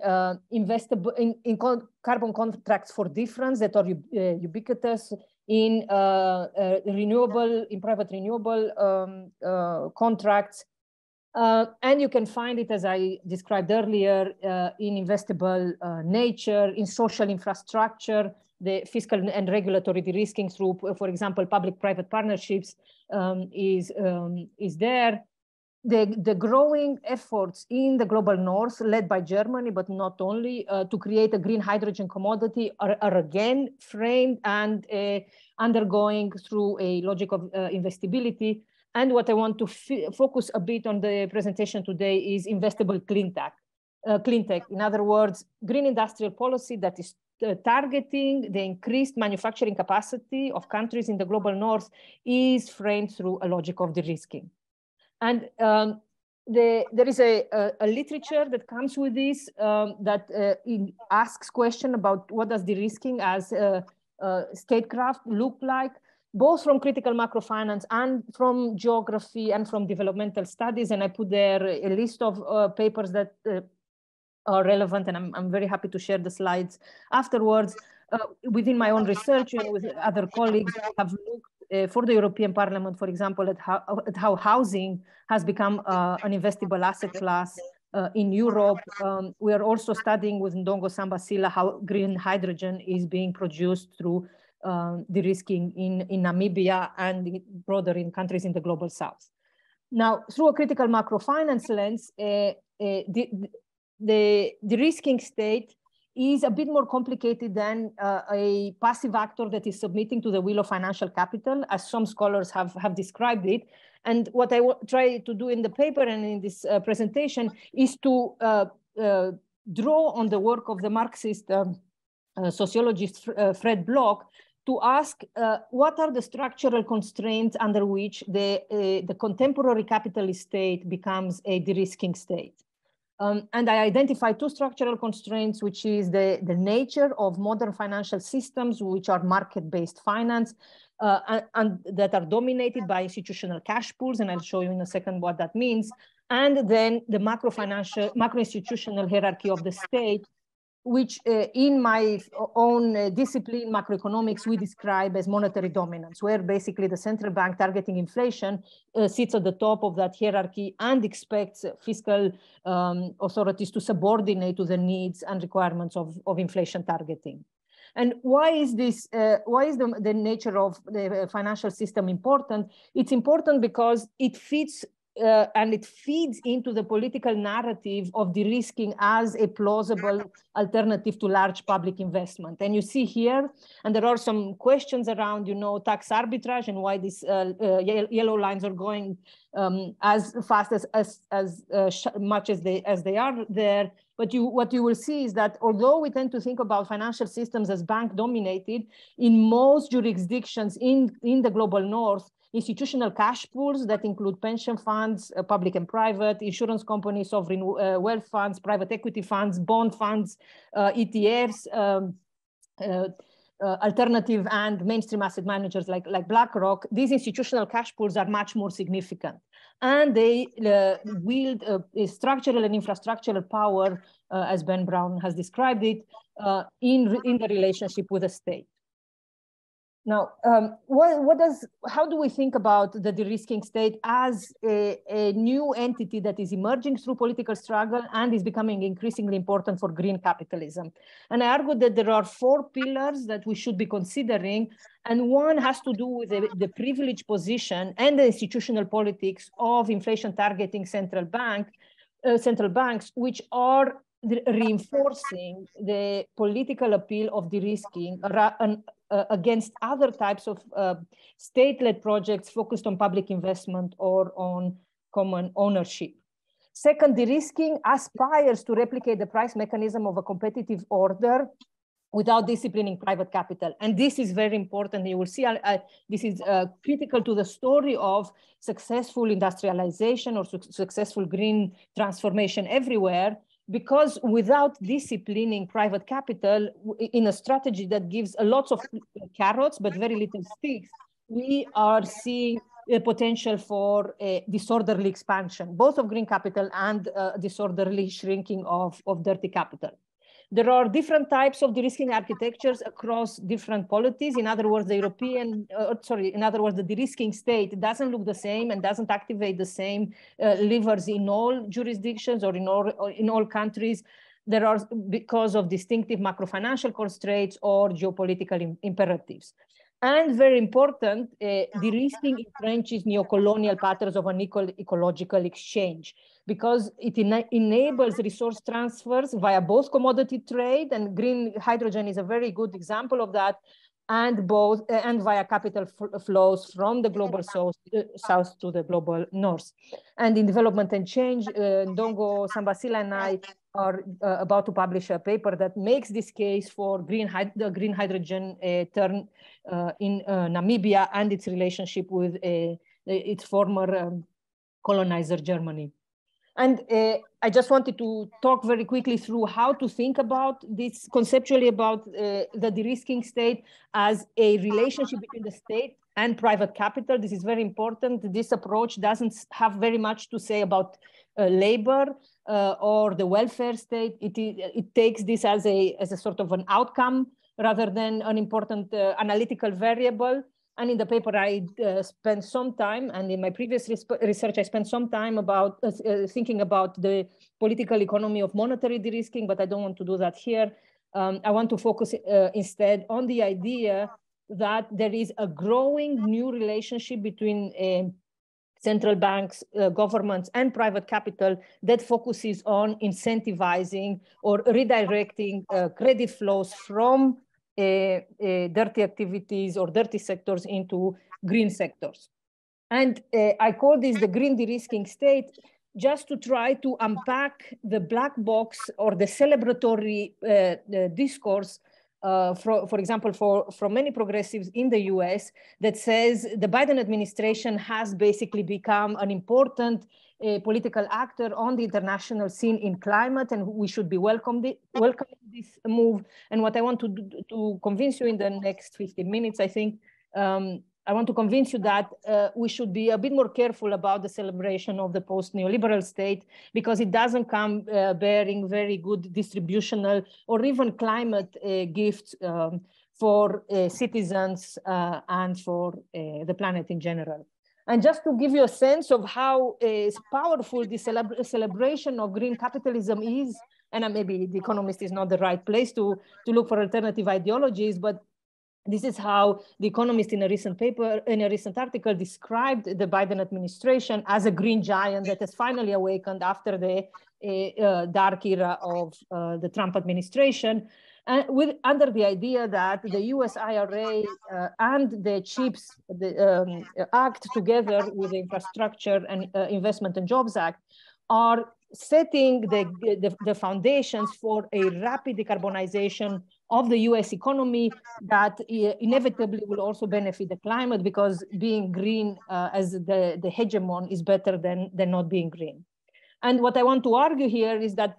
C: carbon contracts for difference that are ubiquitous, in renewable, in private renewable contracts. And you can find it, as I described earlier, in investable nature, in social infrastructure, the fiscal and regulatory de-risking through, for example, public-private partnerships is there. The growing efforts in the global north, led by Germany, but not only, to create a green hydrogen commodity are again framed and undergoing through a logic of investability. And what I want to focus a bit on the presentation today is investable clean tech. In other words, green industrial policy that is targeting the increased manufacturing capacity of countries in the global north is framed through a logic of de-risking. And there is a literature that comes with this that asks question about what does de-risking as statecraft look like, both from critical macrofinance and from geography and from developmental studies. And I put there a list of papers that are relevant, and I'm very happy to share the slides afterwards. Within my own research and with other colleagues, I have looked for the European Parliament, for example, at how housing has become an investable asset class in Europe. We are also studying with Ndongo Sambasila how green hydrogen is being produced through de-risking in Namibia and broader in countries in the global south. Now, through a critical macrofinance lens, the de-risking state is a bit more complicated than a passive actor that is submitting to the will of financial capital, as some scholars have described it. And what I try to do in the paper and in this presentation is to draw on the work of the Marxist sociologist Fred Bloch to ask what are the structural constraints under which the contemporary capitalist state becomes a de-risking state. And I identify two structural constraints, which is the nature of modern financial systems, which are market-based finance, and that are dominated by institutional cash pools, and I'll show you in a second what that means. And then the macro-institutional hierarchy of the state, which in my own discipline, macroeconomics, we describe as monetary dominance, where basically the central bank targeting inflation sits at the top of that hierarchy and expects fiscal authorities to subordinate to the needs and requirements of inflation targeting. And why is this? Why is the nature of the financial system important? It's important because it fits and it feeds into the political narrative of de-risking as a plausible alternative to large public investment. And you see here, and there are some questions around, tax arbitrage and why these yellow lines are going as fast as much as they are there. But what you will see is that although we tend to think about financial systems as bank dominated, in most jurisdictions in the global north, institutional cash pools that include pension funds, public and private, insurance companies, sovereign wealth funds, private equity funds, bond funds, ETFs, alternative and mainstream asset managers like BlackRock, these institutional cash pools are much more significant. And they wield a structural and infrastructural power, as Ben Brown has described it, in the relationship with the state. Now, how do we think about the de-risking state as a new entity that is emerging through political struggle and is becoming increasingly important for green capitalism? And I argue that there are 4 pillars that we should be considering, and one has to do with the privileged position and the institutional politics of inflation targeting central banks, which are reinforcing the political appeal of de-risking against other types of state-led projects focused on public investment or on common ownership. Second, de-risking aspires to replicate the price mechanism of a competitive order without disciplining private capital. And this is very important. You will see this is critical to the story of successful industrialization or successful green transformation everywhere, because without disciplining private capital in a strategy that gives a lot of carrots but very little sticks, we are seeing a potential for a disorderly expansion, both of green capital and disorderly shrinking of dirty capital. There are different types of de-risking architectures across different polities. In other words, the de-risking state doesn't look the same and doesn't activate the same levers in all jurisdictions or in all countries. There are because of distinctive macro-financial constraints or geopolitical imperatives. And very important, de-risking entrenches neo-colonial patterns of unequal ecological exchange, because it enables resource transfers via both commodity trade, and green hydrogen is a very good example of that, and via capital flows from the global south to the global north. And in development and change, Ndongo Sambasila and I are about to publish a paper that makes this case for the green hydrogen turn in Namibia and its relationship with its former colonizer, Germany. And I just wanted to talk very quickly through how to think about this conceptually about the de-risking state as a relationship between the state and private capital. This is very important. This approach doesn't have very much to say about labor or the welfare state. It takes this as a sort of an outcome rather than an important analytical variable. And in the paper, I spent some time, and in my previous research, I spent some time about thinking about the political economy of monetary de-risking, but I don't want to do that here. I want to focus instead on the idea that there is a growing new relationship between central banks, governments, and private capital that focuses on incentivizing or redirecting credit flows from dirty activities or dirty sectors into green sectors. And I call this the green de-risking state, just to try to unpack the black box or the celebratory discourse, for example, from many progressives in the US, that says the Biden administration has basically become an important political actor on the international scene in climate, and we should be welcoming this move. And what I want to convince you in the next 15 minutes, I think, I want to convince you that we should be a bit more careful about the celebration of the post-neoliberal state, because it doesn't come bearing very good distributional or even climate gifts for citizens and for the planet in general. And just to give you a sense of how powerful this celebration of green capitalism is, and maybe The Economist is not the right place to look for alternative ideologies, but this is how The Economist in a recent paper, in a recent article, described the Biden administration as a green giant that has finally awakened after the dark era of the Trump administration, under the idea that the US IRA and the CHIPS Act, together with the Infrastructure and Investment and Jobs Act, are setting the foundations for a rapid decarbonization of the US economy that inevitably will also benefit the climate, because being green as the hegemon is better than not being green. And what I want to argue here is that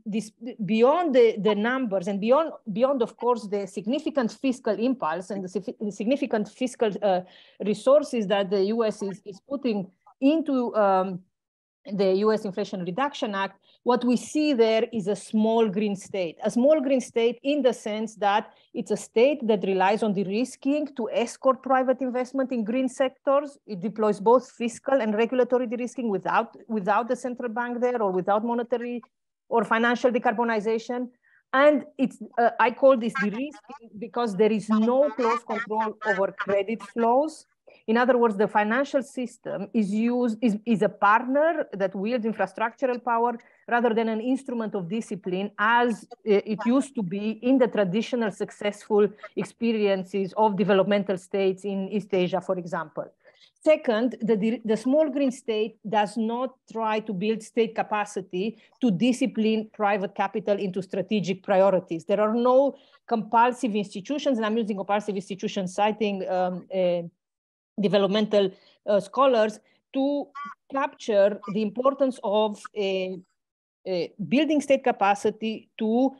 C: this beyond the numbers and beyond, of course, the significant fiscal impulse and the significant fiscal resources that the US is putting into the US Inflation Reduction Act, what we see there is a small green state. A small green state in the sense that it's a state that relies on de-risking to escort private investment in green sectors. It deploys both fiscal and regulatory de-risking without the central bank there or without monetary or financial decarbonization. And it's I call this de-risking because there is no close control over credit flows. In other words, the financial system is a partner that wields infrastructural power rather than an instrument of discipline, as it used to be in the traditional successful experiences of developmental states in East Asia, for example. Second, the small green state does not try to build state capacity to discipline private capital into strategic priorities. There are no compulsive institutions, and I'm using compulsive institutions citing developmental scholars to capture the importance of building state capacity to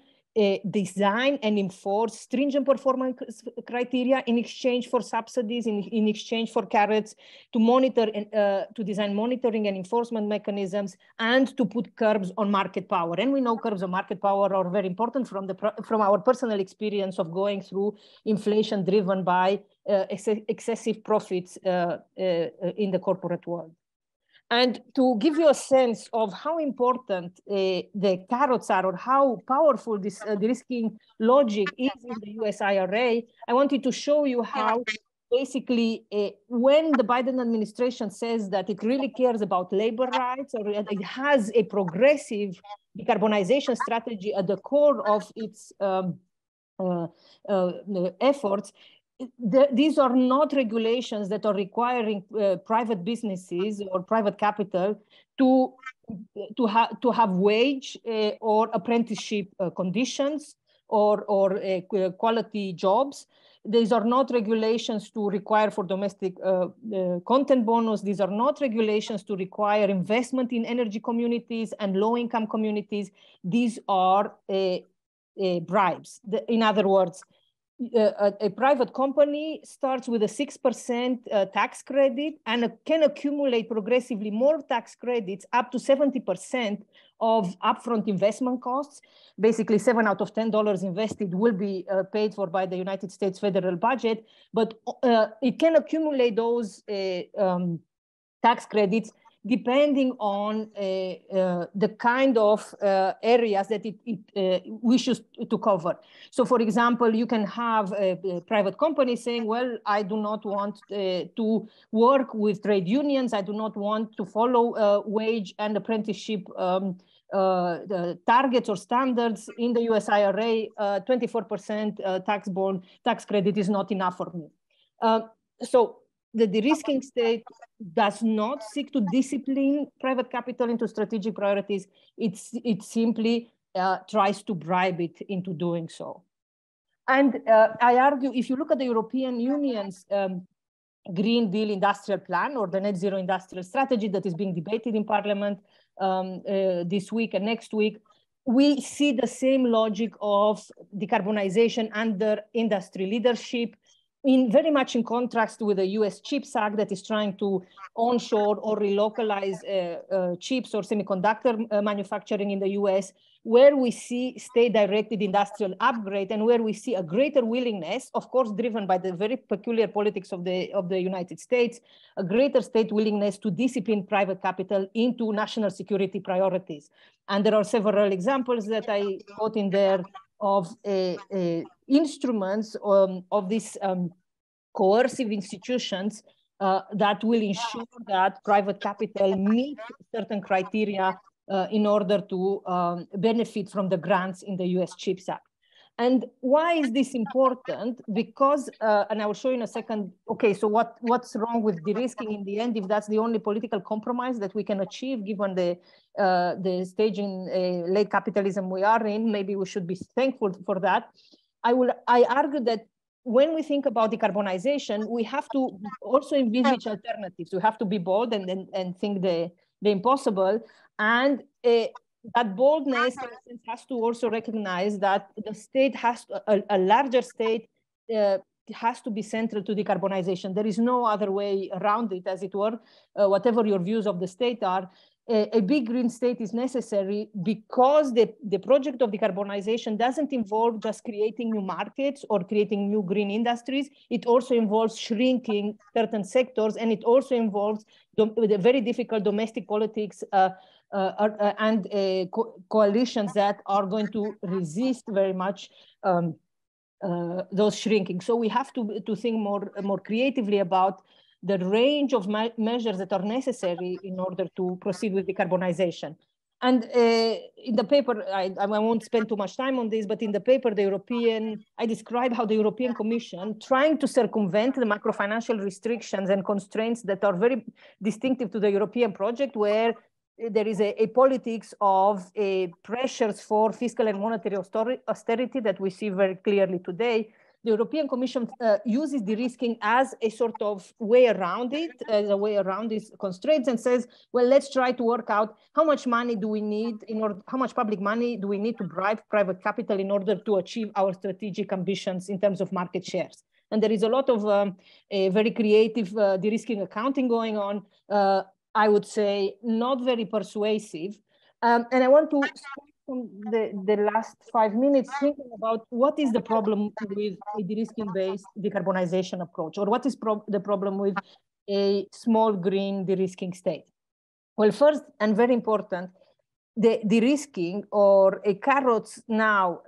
C: design and enforce stringent performance criteria in exchange for subsidies, in exchange for carrots, to monitor and to design monitoring and enforcement mechanisms, and to put curbs on market power. And we know curbs on market power are very important from our personal experience of going through inflation driven by excessive profits in the corporate world. And to give you a sense of how important the carrots are, or how powerful this de-risking logic is in the US IRA, I wanted to show you how basically when the Biden administration says that it really cares about labor rights, or it has a progressive decarbonization strategy at the core of its efforts, these are not regulations that are requiring private businesses or private capital to have wage or apprenticeship conditions or quality jobs. These are not regulations to require for domestic content bonus. These are not regulations to require investment in energy communities and low-income communities. These are bribes. In other words, a private company starts with a 6% tax credit and can accumulate progressively more tax credits up to 70% of upfront investment costs. Basically, $7 out of $10 invested will be paid for by the United States federal budget, but it can accumulate those tax credits depending on the kind of areas that it wishes to cover. So, for example, you can have a private company saying, well, I do not want to work with trade unions. I do not want to follow wage and apprenticeship targets or standards in the US IRA. 24% tax credit is not enough for me. So the de-risking state does not seek to discipline private capital into strategic priorities. It simply tries to bribe it into doing so. And I argue, if you look at the European Union's Green Deal Industrial Plan, or the Net Zero Industrial Strategy that is being debated in Parliament this week and next week, we see the same logic of decarbonization under industry leadership, very much in contrast with the US CHIPS Act that is trying to onshore or relocalize chips or semiconductor manufacturing in the US, where we see state-directed industrial upgrade and where we see a greater willingness, of course, driven by the very peculiar politics of the United States, a greater state willingness to discipline private capital into national security priorities. And there are several examples that I quote in there of instruments of these coercive institutions that will ensure that private capital meets certain criteria in order to benefit from the grants in the US CHIPS Act. And why is this important? Because, and I will show you in a second, okay, so what's wrong with de-risking in the end, if that's the only political compromise that we can achieve, given the stage in late capitalism we are in? Maybe we should be thankful for that. I argue that when we think about decarbonization, we have to also envisage alternatives. We have to be bold and think the impossible. And that boldness in a sense has to also recognize that the state has to, a larger state has to be central to decarbonization. There is no other way around it, as it were, whatever your views of the state are. A big green state is necessary because the project of decarbonization doesn't involve just creating new markets or creating new green industries. It also involves shrinking certain sectors, and it also involves the very difficult domestic politics and coalitions that are going to resist very much those shrinking. So we have to think more creatively about the range of measures that are necessary in order to proceed with decarbonization. And in the paper, I won't spend too much time on this, but in the paper, I describe how the European Commission, trying to circumvent the macrofinancial restrictions and constraints that are very distinctive to the European project, where there is a politics of pressures for fiscal and monetary austerity that we see very clearly today. The European Commission uses de-risking as a sort of way around it, as a way around these constraints, and says, well, let's try to work out how much money do we need how much public money do we need to bribe private capital in order to achieve our strategic ambitions in terms of market shares. And there is a lot of very creative de-risking accounting going on. I would say not very persuasive. And I want to the last 5 minutes thinking about what is the problem with a de-risking based decarbonization approach, or what is the problem with a small green de-risking state. Well, first and very important, the de-risking or a carrots now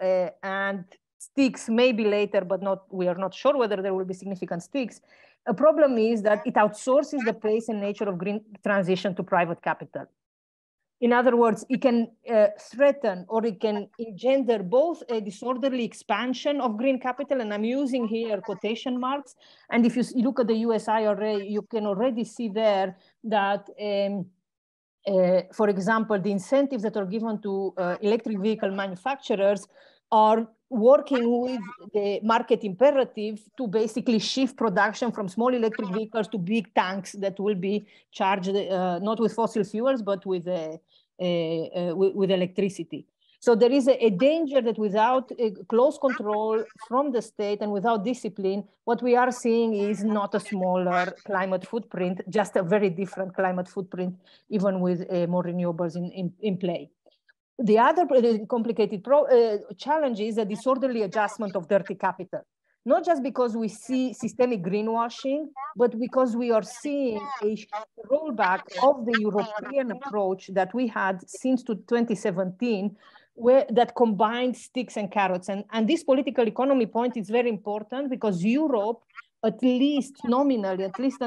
C: and sticks maybe later, but we are not sure whether there will be significant sticks. A problem is that it outsources the pace and nature of green transition to private capital. In other words, it can threaten or it can engender both a disorderly expansion of green capital, and I'm using here quotation marks. And if you look at the US IRA, you can already see there that, for example, the incentives that are given to electric vehicle manufacturers are working with the market imperative to basically shift production from small electric vehicles to big tanks that will be charged not with fossil fuels, but with electricity. So there is a danger that without close control from the state and without discipline, what we are seeing is not a smaller climate footprint, just a very different climate footprint, even with more renewables in play. The other complicated challenge is a disorderly adjustment of dirty capital, not just because we see systemic greenwashing, but because we are seeing a rollback of the European approach that we had since 2017, that combined sticks and carrots. And this political economy point is very important because Europe, at least nominally, at least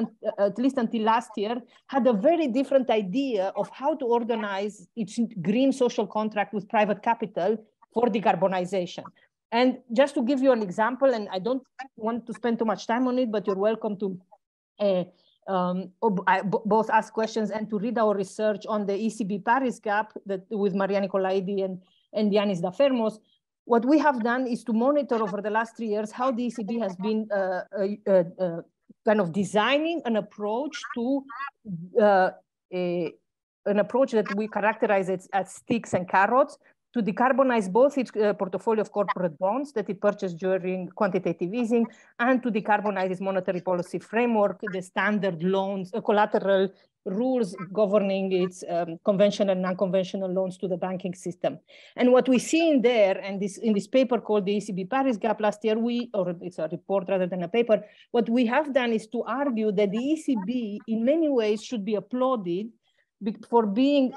C: until last year, had a very different idea of how to organize its green social contract with private capital for decarbonization. And just to give you an example, and I don't want to spend too much time on it, but you're welcome to both ask questions and to read our research on the ECB Paris gap with Maria Nicolaidi and Yanis Dafermos. What we have done is to monitor over the last 3 years how the ECB has been kind of designing an approach to an approach that we characterize as sticks and carrots to decarbonize both its portfolio of corporate bonds that it purchased during quantitative easing and to decarbonize its monetary policy framework, the standard loans, collateral rules governing its conventional and non-conventional loans to the banking system. And what we see in there, and in this paper called the ECB Paris Gap last year, or it's a report rather than a paper, what we have done is to argue that the ECB in many ways should be applauded for being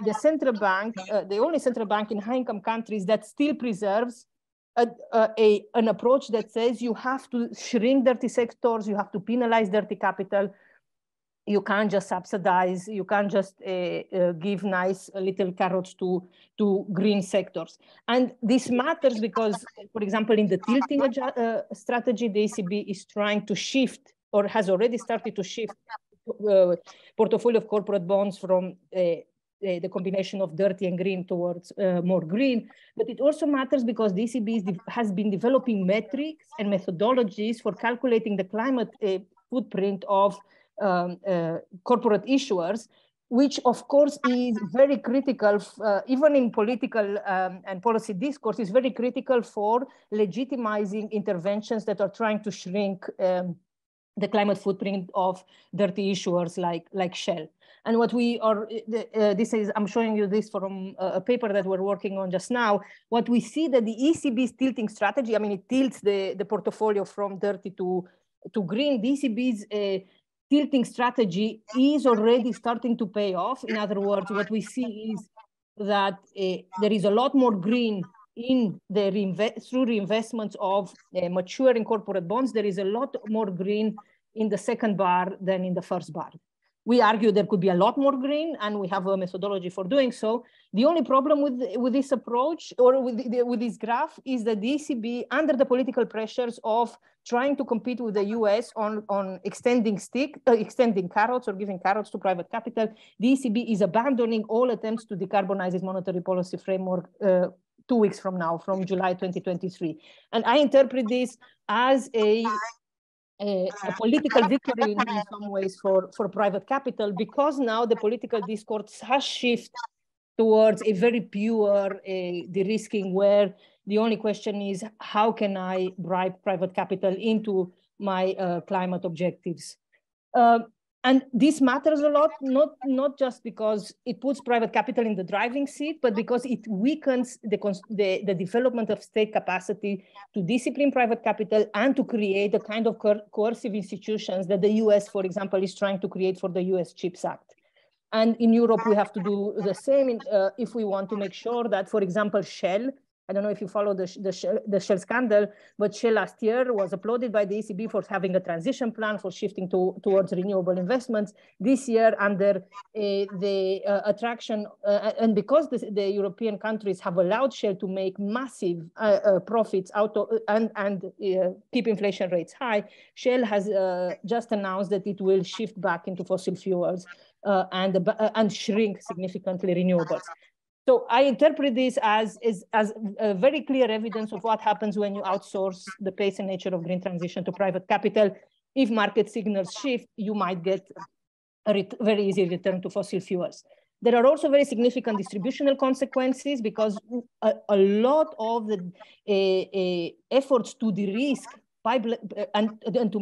C: the central bank, the only central bank in high-income countries that still preserves an approach that says you have to shrink dirty sectors, you have to penalize dirty capital, you can't just subsidize, you can't just give nice little carrots to green sectors. And this matters because, for example, in the tilting strategy, the ECB is trying to shift or has already started to shift portfolio of corporate bonds from the combination of dirty and green towards more green. But it also matters because the ECB has been developing metrics and methodologies for calculating the climate footprint of corporate issuers which of course is very critical, even in political and policy discourse, is very critical for legitimizing interventions that are trying to shrink the climate footprint of dirty issuers like Shell. And what we are, I'm showing you this from a paper that we're working on just now. What we see that the ECB's tilting strategy, I mean, it tilts the portfolio from dirty to green. The ECB's tilting strategy is already starting to pay off. In other words, what we see is that there is a lot more green in the through reinvestments of maturing corporate bonds. There is a lot more green in the second bar than in the first bar. We argue there could be a lot more green, and we have a methodology for doing so. The only problem with this approach, or with this graph, is that the ECB, under the political pressures of trying to compete with the US on extending carrots or giving carrots to private capital, the ECB is abandoning all attempts to decarbonize its monetary policy framework 2 weeks from now, from July 2023. And I interpret this as a political victory in some ways for private capital, because now the political discourse has shifted towards a very pure de-risking, where the only question is, how can I bribe private capital into my climate objectives? And this matters a lot, not just because it puts private capital in the driving seat, but because it weakens the development of state capacity to discipline private capital and to create the kind of coercive institutions that the US, for example, is trying to create for the US CHIPS Act. And in Europe, we have to do the same if we want to make sure that, for example, Shell, I don't know if you follow the Shell scandal, but Shell last year was applauded by the ECB for having a transition plan for shifting towards renewable investments. This year, under the attraction, and because the European countries have allowed Shell to make massive profits out of, and keep inflation rates high, Shell has just announced that it will shift back into fossil fuels and shrink significantly renewables. So I interpret this as a very clear evidence of what happens when you outsource the pace and nature of green transition to private capital. If market signals shift, you might get a very easy return to fossil fuels. There are also very significant distributional consequences, because a lot of the efforts to de-risk and to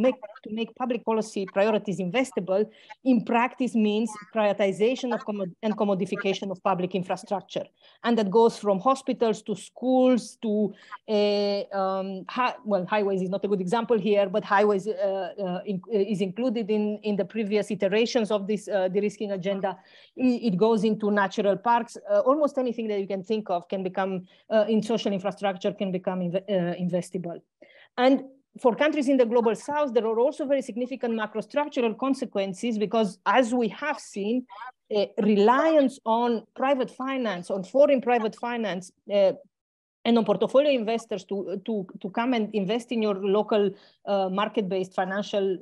C: make public policy priorities investable, in practice means prioritization of and commodification of public infrastructure. And that goes from hospitals to schools to, well, highways is not a good example here, but highways is included in the previous iterations of this de-risking agenda. It goes into natural parks. Almost anything that you can think of can become, in social infrastructure, can become investable. And for countries in the global south, there are also very significant macrostructural consequences, because as we have seen, reliance on private finance, on foreign private finance, and on portfolio investors to come and invest in your local market-based financial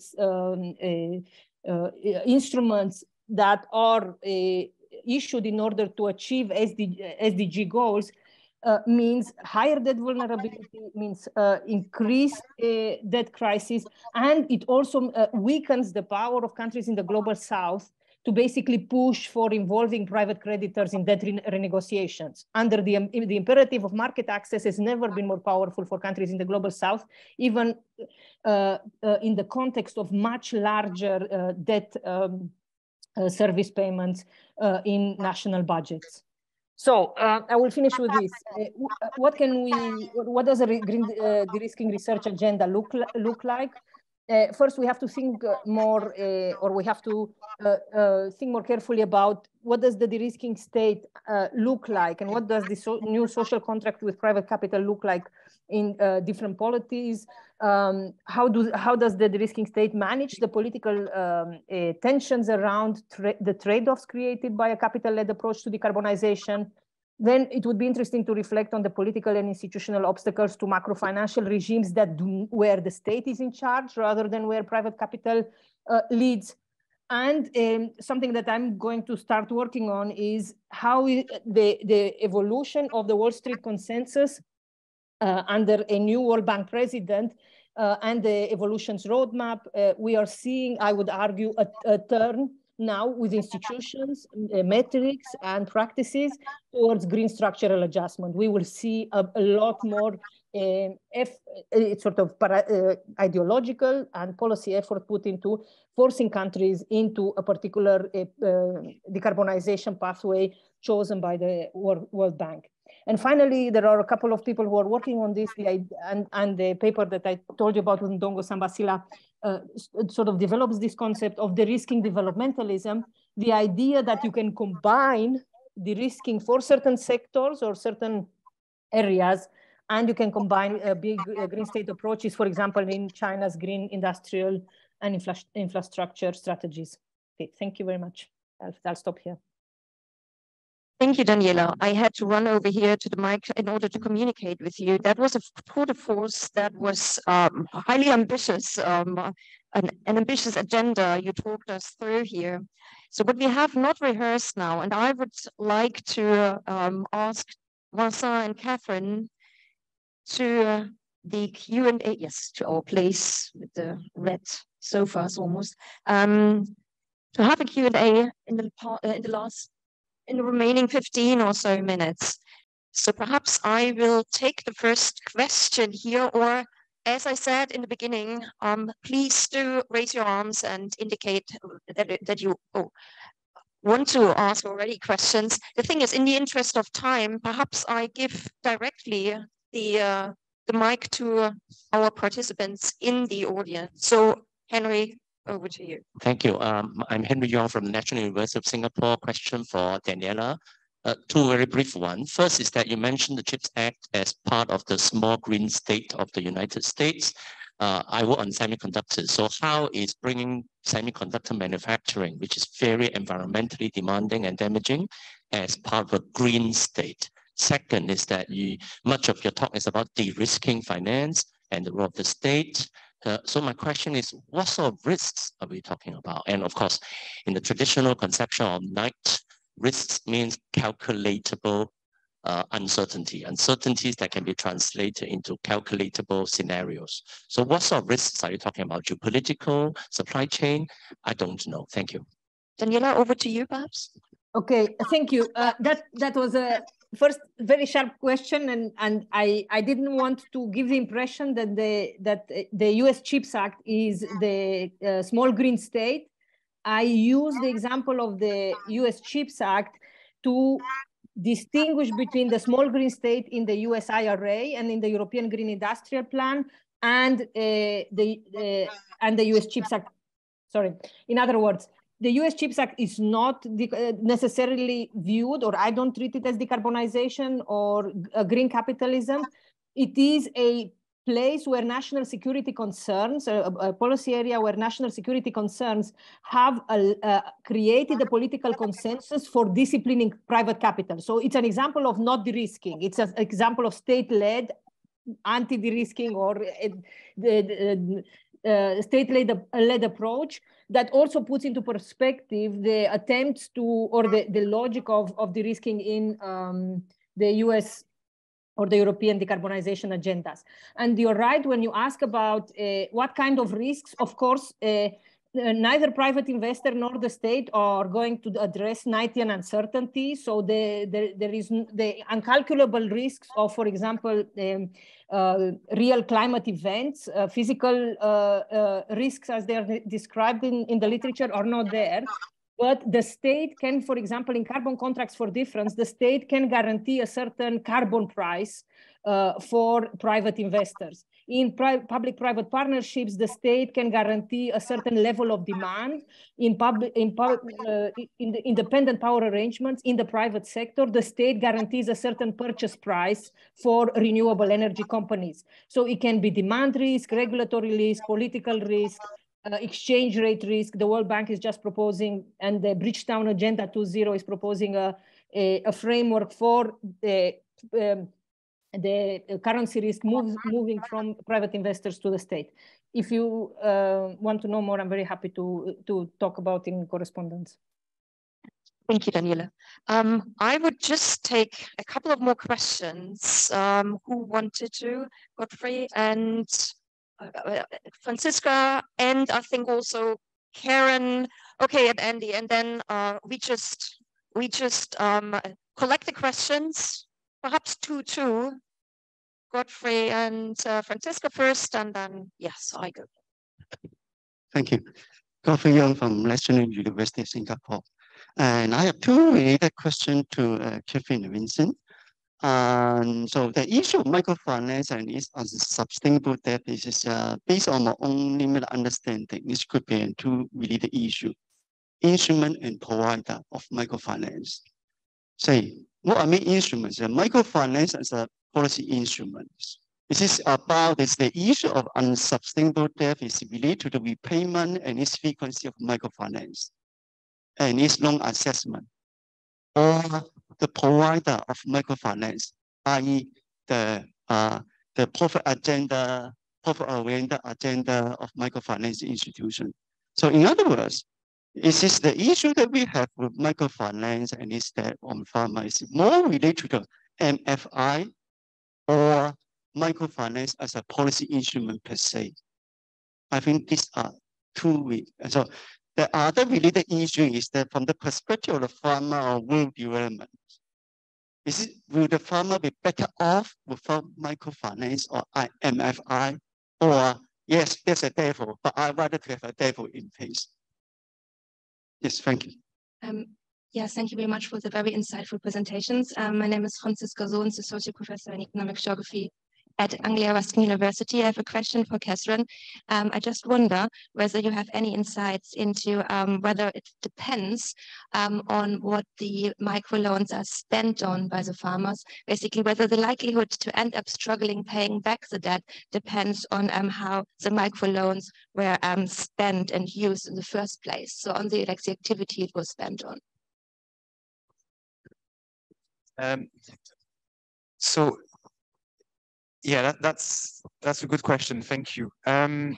C: instruments that are issued in order to achieve SDG goals, means higher debt vulnerability, means increased debt crisis, and it also weakens the power of countries in the global south to basically push for involving private creditors in debt renegotiations. Under the imperative of market access has never been more powerful for countries in the global south, even in the context of much larger debt service payments in national budgets. So I will finish with this. What does a green de-risking research agenda look like? First, we have to think more, or we have to think more carefully about what does the de-risking state look like, and what does the new social contract with private capital look like in different polities. How does the de-risking state manage the political tensions around the trade-offs created by a capital-led approach to decarbonization? Then it would be interesting to reflect on the political and institutional obstacles to macro-financial regimes where the state is in charge rather than where private capital leads. And something that I'm going to start working on is how the evolution of the Wall Street consensus under a new World Bank president and the evolutions roadmap, we are seeing, I would argue, a turn now with institutions, metrics, and practices towards green structural adjustment. We will see a lot more sort of ideological and policy effort put into forcing countries into a particular decarbonization pathway chosen by the World Bank. And finally, there are a couple of people who are working on this, and the paper that I told you about with Ndongo Sambasila sort of develops this concept of de-risking developmentalism, the idea that you can combine de-risking for certain sectors or certain areas, and you can combine big green state approaches, for example, in China's green industrial and infrastructure strategies. Okay, thank you very much. I'll stop here.
A: Thank you, Daniela. I had to run over here to the mic in order to communicate with you. That was a tour de force that was highly ambitious, an ambitious agenda you talked us through here. So what we have not rehearsed now, and I would like to ask Vincent and Katherine to the Q&A, yes, to our place with the red sofas almost, to have a Q&A in the remaining 15 or so minutes. So perhaps I will take the first question here, or as I said in the beginning, please do raise your arms and indicate that you want to ask already questions. The thing is, in the interest of time, perhaps I give directly the mic to our participants in the audience. So Henry, over to you.
D: Thank you. I'm Henry Yong from the National University of Singapore. Question for Daniela. Two very brief ones. First is that you mentioned the CHIPS Act as part of the small green state of the United States. I work on semiconductors. So how is bringing semiconductor manufacturing, which is very environmentally demanding and damaging, as part of a green state? Second is that much of your talk is about de-risking finance and the role of the state. So my question is, what sort of risks are we talking about? And of course, in the traditional conception of NITE, risks means calculatable uncertainty, uncertainties that can be translated into calculatable scenarios. So what sort of risks are you talking about? Geopolitical, supply chain? I don't know. Thank you.
A: Daniela, over to you, perhaps.
C: Okay, thank you. That was a first very sharp question, and I didn't want to give the impression that the US CHIPS Act is the small green state. I use the example of the US CHIPS Act to distinguish between the small green state in the US IRA and in the European Green Industrial Plan and the US CHIPS Act. Sorry, in other words, the US CHIPS Act is not necessarily viewed, or I don't treat it as decarbonization or green capitalism. It is a place where national security concerns, a policy area where national security concerns have created a political consensus for disciplining private capital. So it's an example of not de-risking. It's an example of state-led anti-de-risking or state-led approach that also puts into perspective the attempts to, or the logic of de-risking in the US or the European decarbonization agendas. And you're right when you ask about what kind of risks. Of course, neither private investor nor the state are going to address Knightian uncertainty. So there is the uncalculable risks of, for example, real climate events, physical risks as they are described in the literature are not there. But the state can, for example, in carbon contracts for difference, the state can guarantee a certain carbon price for private investors. In public-private partnerships, the state can guarantee a certain level of demand. In the independent power arrangements in the private sector, the state guarantees a certain purchase price for renewable energy companies. So it can be demand risk, regulatory risk, political risk, exchange rate risk. The World Bank is just proposing, and the Bridgetown Agenda 2.0 is proposing a framework for the currency risk moving from private investors to the state. If you want to know more, I'm very happy to talk about in correspondence.
A: Thank you, Daniela. I would just take a couple of more questions. Who wanted to? Godfrey and Francisca, and I think also Karen
E: Okay, and Andy, and then we just collect the questions, perhaps two. Godfrey and Francisco first, and then yes, I go.
F: Thank you. Godfrey Young from National University of Singapore. And I have two related questions to Katherine and Vincent. So the issue of microfinance and its sustainable debt is based on my own limited understanding. This could be two related issues: instrument and provider of microfinance. Say, what I mean instruments? Microfinance as a policy instrument. This is about the issue of unsustainable debt is related to the repayment and its frequency of microfinance and its loan assessment, or the provider of microfinance, i.e. the profit-oriented agenda of microfinance institution. So in other words, is this the issue that we have with microfinance and its debt on farmers more related to the MFI or microfinance as a policy instrument per se? I think these are two ways. So the other related issue is that from the perspective of the farmer or rural development, will the farmer be better off without microfinance or MFI? Or yes, there's a devil, but I'd rather to have a devil in place. Yes, thank you.
G: Yes, thank you very much for the very insightful presentations. My name is Francisco Sohns, Associate Professor in Economic Geography at Anglia Ruskin University. I have a question for Katherine. I just wonder whether you have any insights into whether it depends on what the microloans are spent on by the farmers. Basically, whether the likelihood to end up struggling paying back the debt depends on how the microloans were spent and used in the first place. So on the activity it was spent on.
B: So yeah, that's a good question. Thank you. I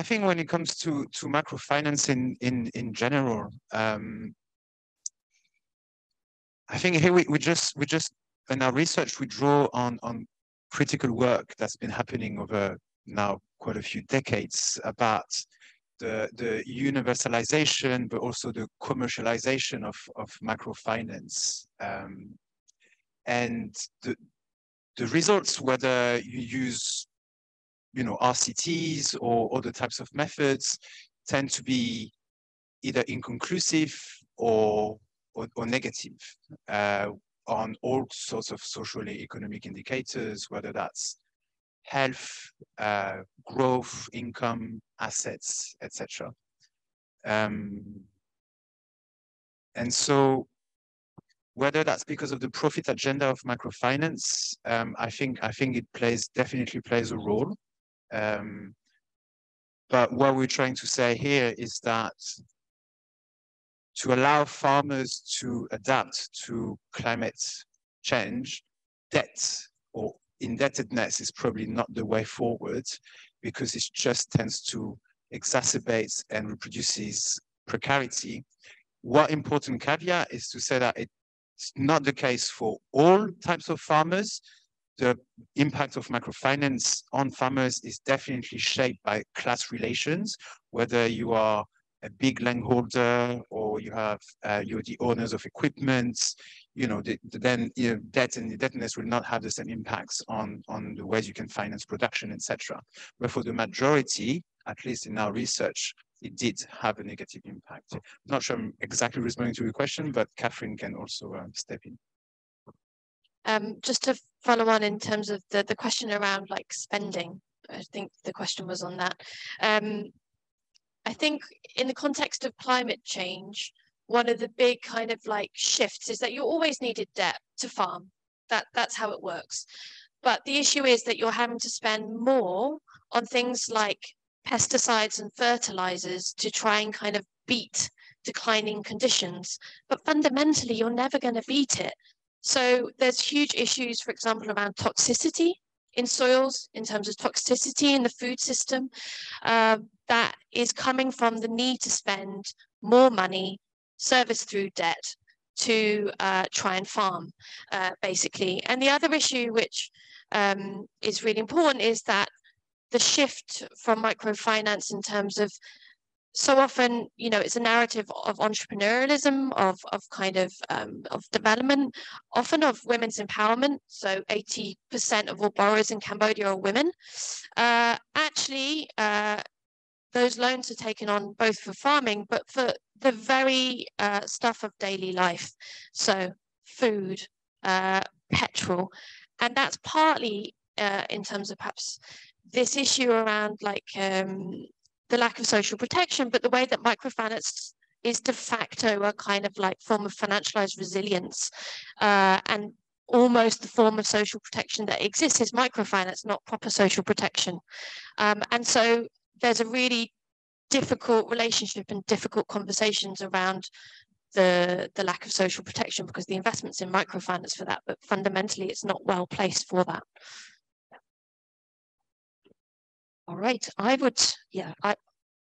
B: think when it comes to microfinance in general, I think here we just in our research we draw on critical work that's been happening over now quite a few decades about the universalization, but also the commercialization of microfinance, and the results, whether you use, RCTs or other types of methods, tend to be either inconclusive or negative on all sorts of socially economic indicators, whether that's health, growth, income, assets, etc. And so whether that's because of the profit agenda of microfinance, I think it definitely plays a role. But what we're trying to say here is that to allow farmers to adapt to climate change, debt or indebtedness is probably not the way forward, because it just tends to exacerbate and reproduces precarity. One important caveat is to say that it's not the case for all types of farmers. The impact of microfinance on farmers is definitely shaped by class relations, whether you are a big landholder or you have you're the owners of equipment. Then debt and indebtedness will not have the same impacts on the ways you can finance production, etc. But for the majority, at least in our research, it did have a negative impact. I'm not sure I'm exactly responding to your question, but Katherine can also step in.
A: Just to follow on in terms of the question around spending, I think the question was on that. I think in the context of climate change, one of the big kind of shifts is that you always needed debt to farm. That's how it works. But the issue is that you're having to spend more on things like pesticides and fertilizers to try and kind of beat declining conditions. But fundamentally, you're never going to beat it. So there's huge issues, for example, around toxicity in soils, in terms of toxicity in the food system, that is coming from the need to spend more money, service through debt, to try and farm, basically. And the other issue, which is really important, is that the shift from microfinance in terms of so often, you know, it's a narrative of entrepreneurialism, of development, often of women's empowerment. So 80% of all borrowers in Cambodia are women. Actually, those loans are taken on both for farming, but for the very stuff of daily life. So food, petrol, and that's partly in terms of perhaps this issue around like the lack of social protection, but the way that microfinance is de facto a kind of like form of financialized resilience, and almost the form of social protection that exists is microfinance, not proper social protection. And so there's a really difficult relationship and difficult conversations around the lack of social protection, because the investment's in microfinance for that, but fundamentally it's not well placed for that. All right,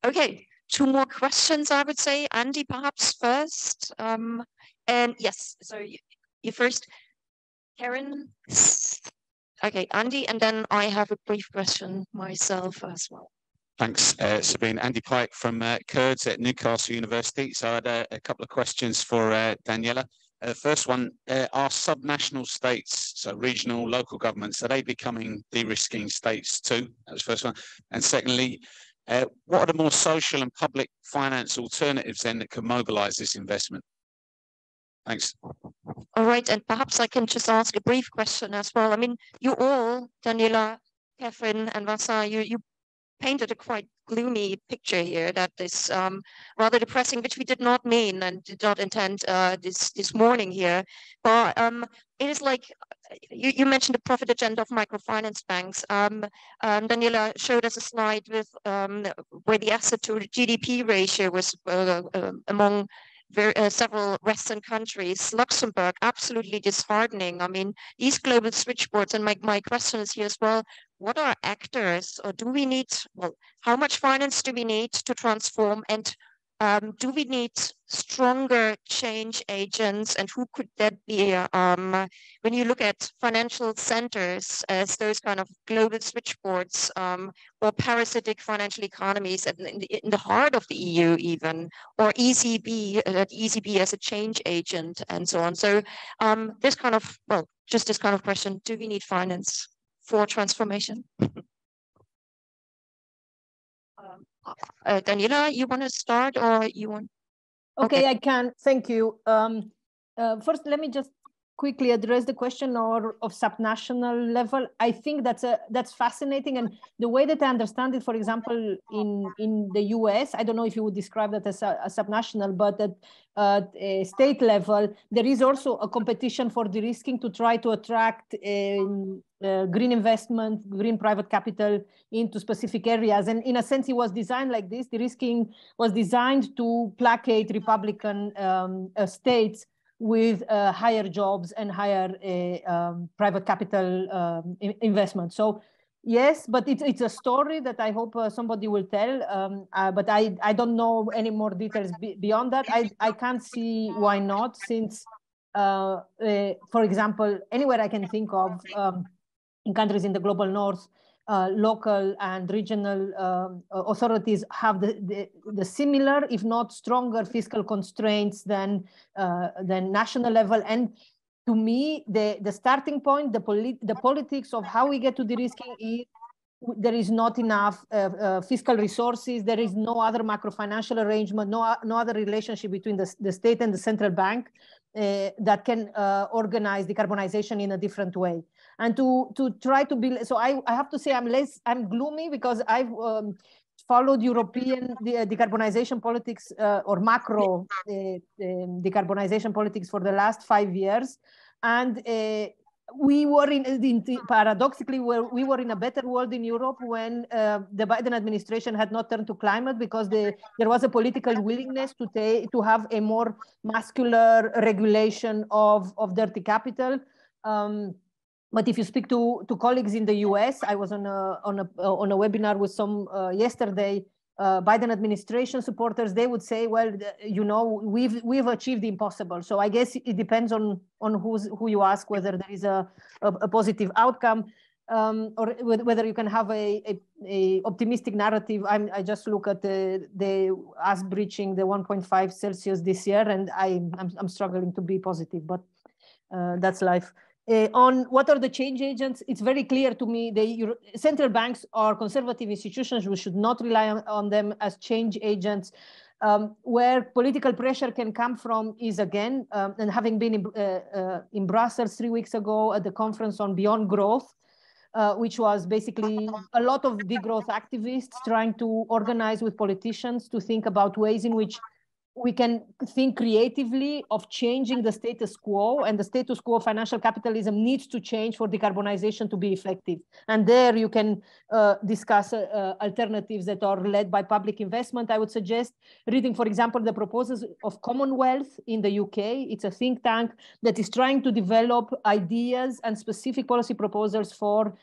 A: okay, 2 more questions, I would say. Andy, perhaps first. And yes, so you first, Karen. Okay, Andy, and then I have a brief question myself as well.
H: Thanks, Sabine. Andy Pike from Kurds at Newcastle University. So I had a couple of questions for Daniela. First one, are subnational states, so regional, local governments, are they becoming de-risking states too? That was the first one. And secondly, what are the more social and public finance alternatives then that can mobilize this investment? Thanks.
E: All right, and perhaps I can just ask a brief question as well. I mean, you all, Daniela, Katherine, and Vincent, you painted a quite gloomy picture here that is rather depressing, which we did not mean and did not intend this morning here. But it is like, you mentioned the profit agenda of microfinance banks. Daniela showed us a slide with where the asset to GDP ratio was among several Western countries. Luxembourg, absolutely disheartening. I mean, these global switchboards, and my question is here as well, what are actors, or do we need, well, how much finance do we need to transform, and do we need stronger change agents, and who could that be? When you look at financial centers as those kind of global switchboards, or parasitic financial economies in the heart of the EU even, or ECB as a change agent and so on. So this kind of, well, just this kind of question, do we need finance for transformation? Daniela, you want to start, or you want?
C: Okay, I can. Thank you. First, let me just quickly address the question of subnational level. I think that's fascinating, and the way that I understand it, for example, in the US, I don't know if you would describe that as a subnational, but at a state level, there is also a competition for de-risking to try to attract green investment, green private capital into specific areas. And in a sense, it was designed like this. De-risking was designed to placate Republican states with higher jobs and higher private capital investment. So yes, but it's a story that I hope somebody will tell, but I don't know any more details beyond that. I can't see why not, since, for example, anywhere I can think of in countries in the global north, local and regional authorities have the similar, if not stronger, fiscal constraints than national level. And to me, the starting point, the politics of how we get to de-risking is there is not enough fiscal resources. There is no other macro-financial arrangement, no other relationship between the state and the central bank that can organize decarbonization in a different way. And to try to build, so I have to say I'm gloomy, because I've followed European decarbonization politics or macro decarbonization politics for the last 5 years. And we were paradoxically, we were in a better world in Europe when the Biden administration had not turned to climate, because there was a political willingness to have a more muscular regulation of dirty capital. But if you speak to colleagues in the US, I was on a webinar with some yesterday, Biden administration supporters, they would say, well, you know, we've achieved the impossible. So I guess it depends on who you ask whether there is a positive outcome. or whether you can have a optimistic narrative. I just look at us breaching the 1.5 Celsius this year, and I'm struggling to be positive, but that's life. On what are the change agents, it's very clear to me the central banks are conservative institutions. We should not rely on them as change agents. Where political pressure can come from is, again, and having been in Brussels 3 weeks ago at the conference on Beyond Growth, which was basically a lot of degrowth activists trying to organize with politicians to think about ways in which we can think creatively of changing the status quo, and the status quo of financial capitalism needs to change for decarbonization to be effective. And there you can discuss alternatives that are led by public investment. I would suggest reading, for example, the proposals of Commonwealth in the UK. It's a think tank that is trying to develop ideas and specific policy proposals for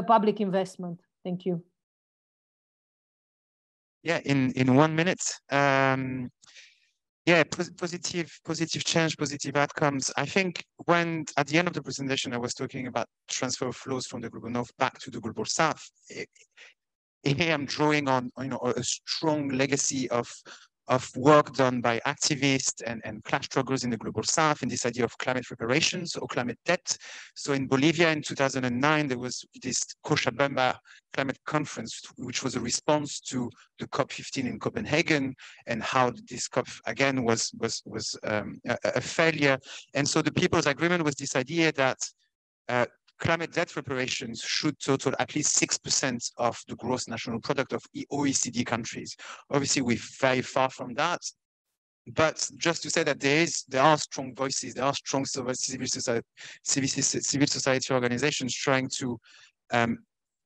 C: public investment. Thank you.
B: Yeah, in 1 minute. Yeah, positive change, positive outcomes. I think when at the end of the presentation, I was talking about transfer of flows from the global north back to the global south. Here I'm drawing on a strong legacy of work done by activists and class struggles in the global south, and this idea of climate reparations or climate debt. So in Bolivia in 2009, there was this Cochabamba climate conference, which was a response to the COP15 in Copenhagen, and how this COP again was a failure. And so the People's Agreement was this idea that climate debt reparations should total at least 6% of the gross national product of OECD countries. Obviously, we're very far from that. But just to say that there are strong voices, there are strong civil society organizations trying to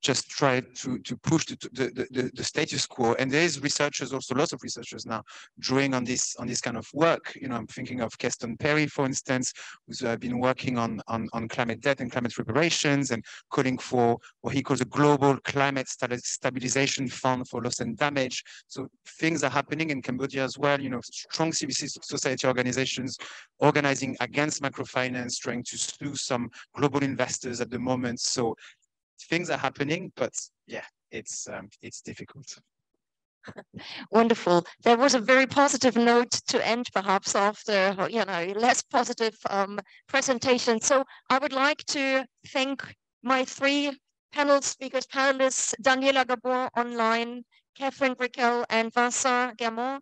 B: just try to push the status quo. And there is researchers, also lots of researchers now, drawing on this kind of work. I'm thinking of Keston Perry, for instance, who's been working on climate debt and climate reparations, and calling for what he calls a global climate stabilization fund for loss and damage. So things are happening in Cambodia as well. Strong civil society organizations organizing against microfinance, trying to sue some global investors at the moment. So things are happening, but yeah, it's difficult.
E: Wonderful. There was a very positive note to end, perhaps, after less positive presentation. So I would like to thank my 3 panelists, Daniela, Gabor online, Katherine, Brickell, and Vincent, Guermond.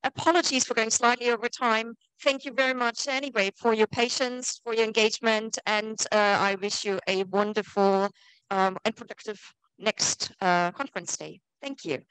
E: Apologies for going slightly over time. Thank you very much anyway for your patience, for your engagement, and I wish you a wonderful and productive next conference day. Thank you.